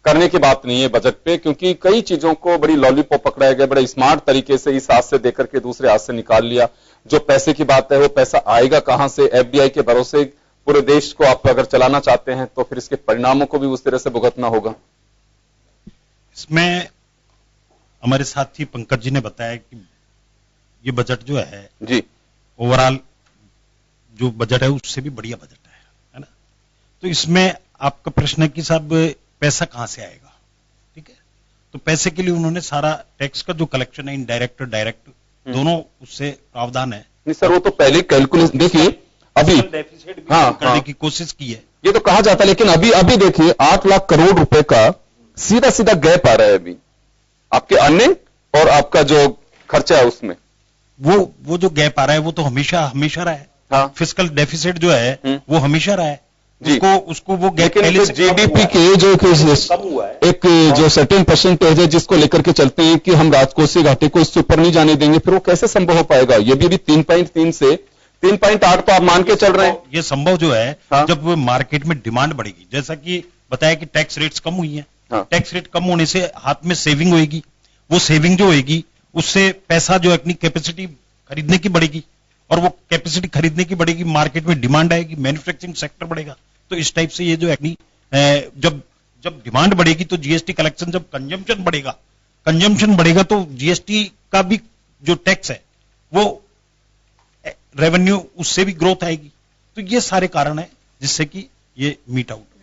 करने की बात नहीं है बजट पे, क्योंकि कई चीजों को बड़ी लॉलीपॉप पकड़ाया गया, बड़े स्मार्ट तरीके से इस हाथ से देकर के दूसरे हाथ से निकाल लिया। जो पैसे की बात है वो पैसा आएगा कहां से? एफडीआई के भरोसे पूरे देश को आप अगर चलाना चाहते हैं तो फिर इसके परिणामों को भी उस तरह से भुगतना होगा। इसमें हमारे साथी पंकज जी ने बताया कि ये बजट जो है जी ओवरऑल जो बजट है उससे भी बढ़िया बजट है ना। तो इसमें आपका प्रश्न है कि साहब पैसा कहां से आएगा, ठीक है। तो पैसे के लिए उन्होंने सारा टैक्स का जो कलेक्शन है, इनडायरेक्ट और डायरेक्ट दोनों, उससे प्रावधान है। नहीं सर, वो तो पहले कैलकुलेशन देखिए, अभी करने की कोशिश की है। ये तो कहा जाता है, लेकिन अभी देखिए 8 लाख करोड़ रुपए का सीधा सीधा गैप आ रहा है अभी आपके अन्य और आपका जो खर्चा है उसमें। वो जो गैप आ रहा है वो तो हमेशा रहा है। हाँ। फिस्कल डेफिसिट जो है वो हमेशा रहा है। उसको वो गैप पहले जीडीपी के जो एक जो सर्टेन परसेंटेज है जिसको लेकर के चलते हैं कि हम राजकोषीय घाटे को इससे ऊपर नहीं जाने देंगे, फिर वो कैसे संभव हो पाएगा? ये भी 3.3 से 3.8 तो आप मान के चल रहे हैं। ये संभव जो है जब मार्केट में डिमांड बढ़ेगी, जैसा कि बताया कि टैक्स रेट्स कम हुई है। टैक्स रेट कम होने से हाथ में सेविंग होगी, वो सेविंग जो होगी उससे पैसा जो अपनी कैपेसिटी खरीदने की बढ़ेगी और वो कैपेसिटी खरीदने की बढ़ेगी, मार्केट में डिमांड आएगी, मैन्युफैक्चरिंग सेक्टर बढ़ेगा। तो इस टाइप से ये जो जब डिमांड बढ़ेगी तो जीएसटी कलेक्शन, जब कंजम्पशन बढ़ेगा तो जीएसटी का भी जो टैक्स है वो रेवेन्यू, उससे भी ग्रोथ आएगी। तो ये सारे कारण है जिससे कि ये मीट आउट होगा।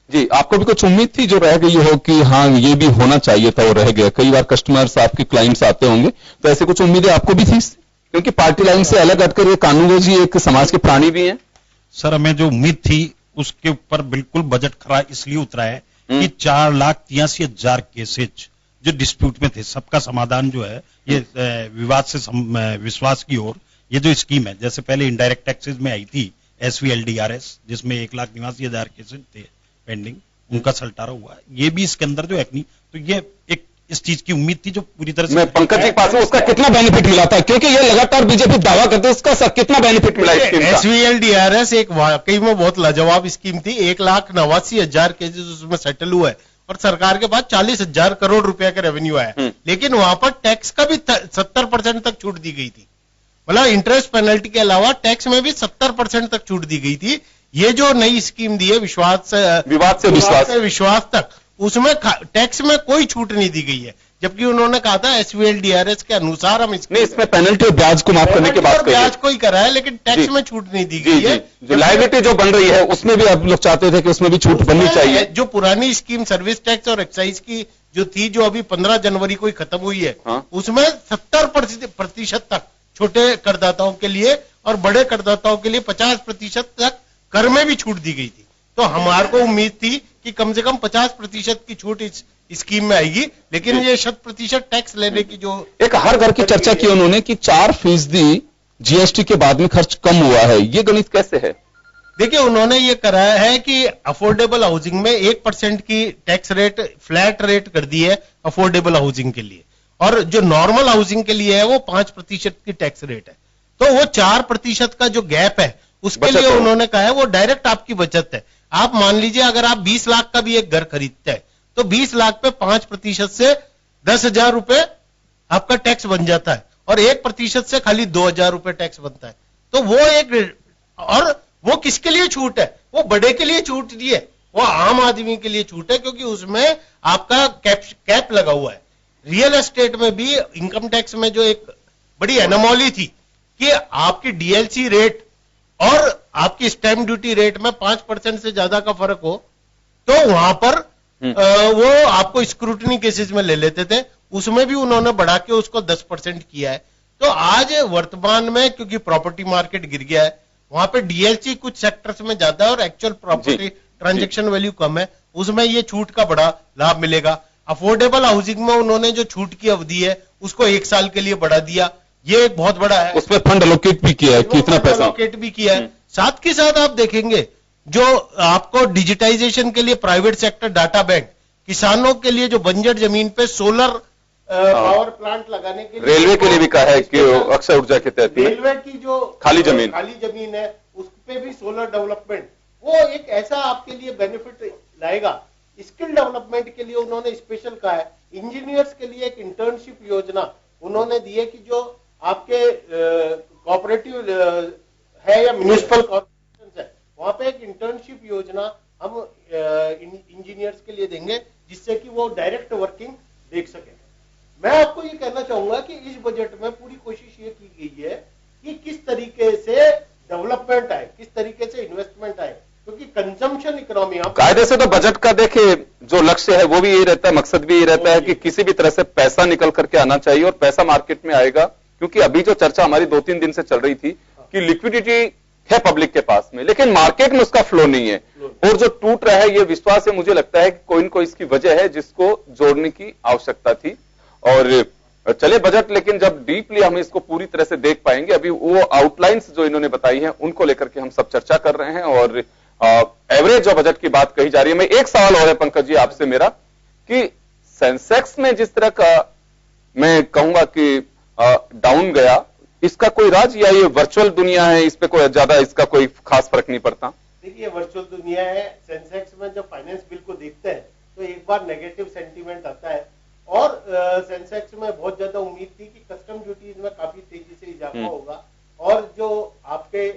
जी, आपको भी कुछ उम्मीद थी जो रह गई हो कि हाँ ये भी होना चाहिए था और रह गया? कई बार कस्टमर्स आपके क्लाइंट्स आते होंगे, तो ऐसे कुछ उम्मीदें आपको भी थी? क्योंकि पार्टी लाइन से अलग हटकर ये कानून जी एक समाज के प्राणी भी हैं। सर, हमें जो उम्मीद थी उसके ऊपर बिल्कुल बजट खरा इसलिए उतरा है कि 4,83,000 केसेज जो डिस्प्यूट में थे, सबका समाधान जो है ये विवाद से विश्वास की ओर, ये जो स्कीम है, जैसे पहले इनडायरेक्ट टैक्सेस में आई थी SVLDRS, जिसमें 1,89,000 केसेज थे पेंडिंग, उनका सल्टारा हुआ है, ये भी इसके अंदर जो है नहीं, तो ये एक इस चीज की उम्मीद थी जो पूरी तरह से। मैं पंकज जी पास में उसका कितना बेनिफिट मिला था, क्योंकि ये लगातार बीजेपी दावा करते हैं, उसका कितना बेनिफिट मिला स्कीम का? SVLDRS एक वाकई में बहुत लाजवाब स्कीम थी। 1,89,000 केसेज उसमें सेटल हुआ है और सरकार के पास 40,000 करोड़ रुपया का रेवेन्यू आया, लेकिन वहां पर टैक्स का भी 70% तक छूट दी गई थी। मतलब इंटरेस्ट पेनल्टी के अलावा टैक्स में भी 70% तक छूट दी गई थी। ये जो नई स्कीम दी है विवाद से विश्वास तक, उसमें टैक्स में कोई छूट नहीं दी गई है, जबकि उन्होंने कहा था SVLDRS के अनुसार हम इसमें पेनल्टी और ब्याज को माफ करने की बात कही है। ब्याज को ही करा है, लेकिन टैक्स में छूट नहीं दी गई है। जो लायबिलिटी जो बन रही है उसमें भी आप लोग चाहते थे कि उसमें भी छूट बननी चाहिए। जो पुरानी स्कीम सर्विस टैक्स और एक्साइज की जो थी, जो अभी 15 जनवरी को ही खत्म हुई है, उसमें 70% तक छोटे करदाताओं के लिए और बड़े करदाताओं के लिए 50% तक कर में भी छूट दी गई थी। तो हमारे को उम्मीद थी कि कम से कम 50% की छूट इस स्कीम में आएगी, लेकिन ये 100% टैक्स लेने की जो एक हर घर की चर्चा की उन्होंने कि 4% GST के बाद में खर्च कम हुआ है, ये गणित कैसे है? देखिए, उन्होंने ये कराया है कि अफोर्डेबल हाउसिंग में 1% की टैक्स रेट फ्लैट रेट कर दी है अफोर्डेबल हाउसिंग के लिए, और जो नॉर्मल हाउसिंग के लिए है वो 5% की टैक्स रेट है। तो वो 4% का जो गैप है उसके लिए उन्होंने कहा है वो डायरेक्ट आपकी बचत है। आप मान लीजिए अगर आप 20 लाख का भी एक घर खरीदते हैं तो 20 लाख पे 5% से 10,000 रुपए आपका टैक्स बन जाता है, और 1% से खाली 2,000 रुपए टैक्स बनता है। तो वो एक, और वो किसके लिए छूट है? वो बड़े के लिए छूट नहीं है, वो आम आदमी के लिए छूट है, क्योंकि उसमें आपका कैप लगा हुआ है। रियल एस्टेट में भी इनकम टैक्स में जो एक बड़ी एनोमॉली थी कि आपकी DLC रेट और आपकी स्टैंप ड्यूटी रेट में 5% से ज्यादा का फर्क हो तो वहां पर वो आपको स्क्रूटनी केसेस में ले लेते थे, उसमें भी उन्होंने बढ़ा के उसको 10% किया है। तो आज वर्तमान में क्योंकि प्रॉपर्टी मार्केट गिर गया है, वहां पे DLC कुछ सेक्टर्स में ज्यादा है और एक्चुअल प्रॉपर्टी ट्रांजैक्शन वैल्यू कम है, उसमें ये छूट का बड़ा लाभ मिलेगा। अफोर्डेबल हाउसिंग में उन्होंने जो छूट की अवधि है उसको 1 साल के लिए बढ़ा दिया, ये एक बहुत बड़ा है। उसमें फंड एलोकेट भी किया है, कितना पैसा एलोकेट भी किया है। साथ के साथ आप देखेंगे जो आपको डिजिटाइजेशन के लिए प्राइवेट सेक्टर डाटा बैंक, किसानों के लिए जो बंजर जमीन पे सोलर पावर प्लांट लगाने के लिए, रेलवे के लिए भी कहा है कि अक्षय ऊर्जा के तहत रेलवे की जो खाली जमीन है उस पे भी सोलर डेवलपमेंट, वो एक ऐसा आपके लिए बेनिफिट लाएगा। स्किल डेवलपमेंट के लिए उन्होंने स्पेशल कहा है। इंजीनियर्स के लिए एक इंटर्नशिप योजना उन्होंने दी है कि जो आपके कोऑपरेटिव है या म्युनिसिपल कॉर्पोरेशन है, वहां पे एक इंटर्नशिप योजना हम इंजीनियर्स के लिए देंगे, जिससे कि वो डायरेक्ट वर्किंग देख सके। मैं आपको ये कहना चाहूंगा कि इस बजट में पूरी कोशिश ये की गई है कि किस तरीके से डेवलपमेंट आए, किस तरीके से इन्वेस्टमेंट आए, क्योंकि कंजम्पशन इकोनॉमी कायदे से तो बजट का देखिए जो लक्ष्य है वो भी यही रहता है, मकसद भी यही रहता है कि किसी भी तरह से पैसा निकल करके आना चाहिए और पैसा मार्केट में आएगा। क्योंकि अभी जो चर्चा हमारी 2-3 दिन से चल रही थी कि लिक्विडिटी है पब्लिक के पास में, लेकिन मार्केट में उसका फ्लो नहीं है, और जो टूट रहा है ये विश्वास है, मुझे लगता है कि कोई न कोई इसकी वजह है जिसको जोड़ने की आवश्यकता थी। और चले बजट, लेकिन जब डीपली हम इसको पूरी तरह से देख पाएंगे, अभी वो आउटलाइंस जो इन्होंने बताई हैं उनको लेकर के हम सब चर्चा कर रहे हैं। और एवरेज जो बजट की बात कही जा रही है, मैं एक सवाल और है पंकज जी आपसे मेरा कि सेंसेक्स में जिस तरह का मैं कहूंगा कि डाउन गया, इसका कोई राज या ये वर्चुअल दुनिया है, इस पे कोई ज्यादा इसका कोई खास फर्क नहीं पड़ता? देखिए, वर्चुअल दुनिया है। सेंसेक्स में जब फाइनेंस बिल को देखते हैं तो एक बार नेगेटिव सेंटीमेंट आता है, और सेंसेक्स में बहुत ज्यादा उम्मीद थी कि कस्टम ड्यूटीज में काफी तेजी से इजाफा होगा, और जो आपके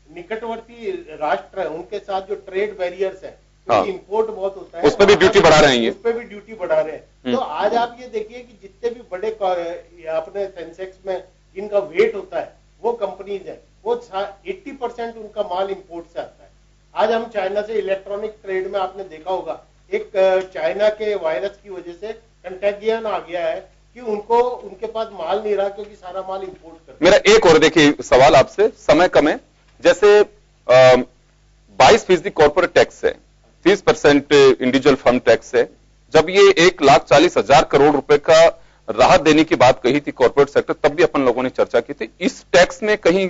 निकटवर्ती राष्ट्र है उनके साथ जो ट्रेड बैरियर्स है, क्योंकि इंपोर्ट बहुत होता है, उस पर भी ड्यूटी बढ़ा रहे हैं, उस पर भी ड्यूटी बढ़ा रहे हैं। तो आज आप ये देखिए कि जितने भी बड़े अपने सेंसेक्स में जिनका वेट होता है वो कंपनीज है, वो 80% उनका माल इंपोर्ट से आता है। आज हम चाइना से इलेक्ट्रॉनिक ट्रेड में आपने देखा होगा, एक चाइना के वायरस की वजह से कंटेगियन आ गया है, कि उनको उनके पास माल नहीं रहा क्योंकि सारा माल इंपोर्ट कर। मेरा एक और देखिए सवाल आपसे, समय कम है, जैसे 22% कॉर्पोरेट टैक्स है, 30% इंडिविजुअल फर्म टैक्स है, जब ये 1,40,000 करोड़ रुपए का राहत देने की बात कही थी कॉर्पोरेट सेक्टर, तब भी अपन लोगों ने चर्चा की थी इस टैक्स में कहीं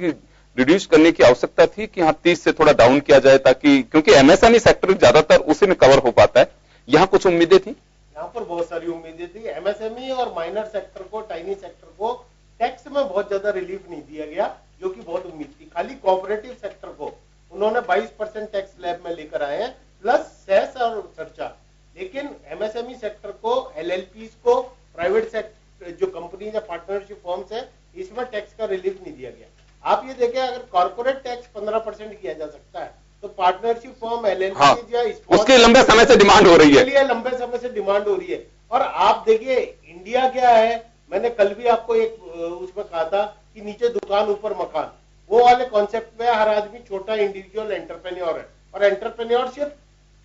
रिड्यूस करने की आवश्यकता थी कि हाँ 30 से थोड़ा डाउन किया जाए, ताकि क्योंकि एमएसएमई सेक्टर ज्यादातर उसी में कवर हो पाता है, यहाँ कुछ उम्मीदें थी? यहाँ पर बहुत सारी उम्मीदें थी। एमएसएमई और माइनर सेक्टर को, टाइनी सेक्टर को टैक्स में बहुत ज्यादा रिलीफ नहीं दिया गया, जो कि बहुत उम्मीद थी। खाली कोऑपरेटिव सेक्टर को उन्होंने 22% टैक्स स्लैब में लेकर आए हैं, प्लस सेस और सरचार्ज। लेकिन एमएसएमई सेक्टर को, एलएलपीज को, प्राइवेट सेक्टर जो कंपनीज या पार्टनरशिप फर्म्स है, इसमें टैक्स का रिलीफ नहीं दिया गया। आप ये देखें, अगर कॉर्पोरेट टैक्स 15% किया जा सकता है, तो पार्टनरशिप फर्म, एलएलपीज या उसके लंबे समय से डिमांड हो रही है, लिए लंबे समय से डिमांड हो रही है। और आप देखिए इंडिया क्या है, मैंने कल भी आपको एक उसमें कहा था कि नीचे दुकान ऊपर मकान, वो वाले कॉन्सेप्ट में हर आदमी छोटा इंडिविजुअल एंटरप्रेन्योर है। और एंटरप्रेन्योरशिप,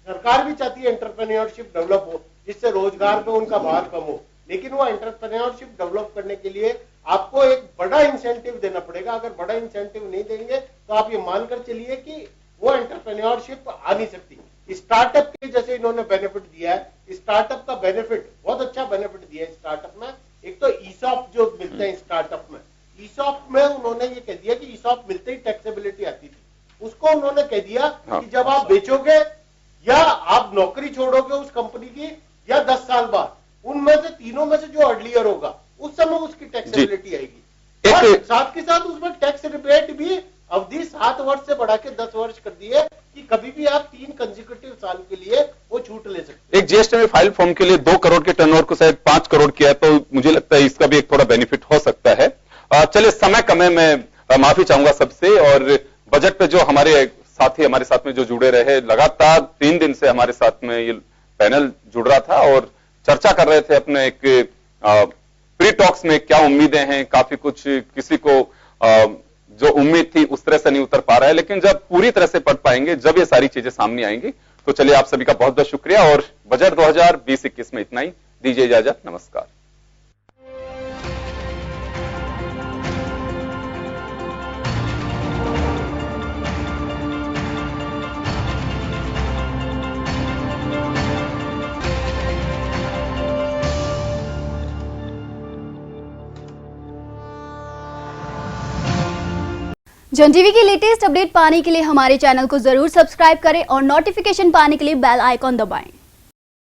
सरकार भी चाहती है एंटरप्रेन्योरशिप डेवलप हो, जिससे रोजगार पे उनका भार कम हो। लेकिन वो एंटरप्रेन्योरशिप डेवलप करने के लिए आपको एक बड़ा इंसेंटिव देना पड़ेगा। अगर बड़ा इंसेंटिव नहीं देंगे तो आप ये मानकर चलिए कि वो एंटरप्रेन्योरशिप आ नहीं सकती। स्टार्टअप के जैसे इन्होंने बेनिफिट दिया है, स्टार्टअप का बेनिफिट बहुत अच्छा बेनिफिट दिया है स्टार्टअप में। एक तो ईसॉप जो मिलते हैं स्टार्टअप में, ईसॉप में उन्होंने ये कह दिया कि ईसॉप मिलते ही टैक्सेबिलिटी आती थी, उसको उन्होंने कह दिया कि जब आप बेचोगे या आप नौकरी छोड़ोगे उस कंपनी की, या 10 साल बाद, उनमें से तीनों में से जो अर्लियर होगा उस समय उसकी टैक्सेबिलिटी आएगी। और साथ के साथ उसमें टैक्स रिबेट भी अवधि 7 वर्ष से बढ़ा के 10 वर्ष कर दी है कि कभी भी आप 3 कंसेक्यूटिव साल के लिए वो छूट ले सकते हैं। एक जीएसटी में फाइल फॉर्म के लिए 2 करोड़ के टर्नओवर को शायद 5 करोड़ किया है, तो मुझे लगता है इसका भी एक थोड़ा बेनिफिट हो सकता है। चलिए समय कम है, मैं माफी चाहूंगा सबसे। और बजट पे जो हमारे साथी हमारे साथ में जो जुड़े रहे, लगातार 3 दिन से हमारे साथ में ये पैनल जुड़ रहा था और चर्चा कर रहे थे अपने एक प्री टॉक्स में क्या उम्मीदें हैं। काफी कुछ किसी को जो उम्मीद थी उस तरह से नहीं उतर पा रहा है, लेकिन जब पूरी तरह से पढ़ पाएंगे, जब ये सारी चीजें सामने आएंगी, तो चलिए आप सभी का बहुत बहुत शुक्रिया। और बजट 2020-21 में इतना ही, दीजिए इजाजत, नमस्कार। जन टीवी की लेटेस्ट अपडेट पाने के लिए हमारे चैनल को जरूर सब्सक्राइब करें और नोटिफिकेशन पाने के लिए बेल आइकॉन दबाएं।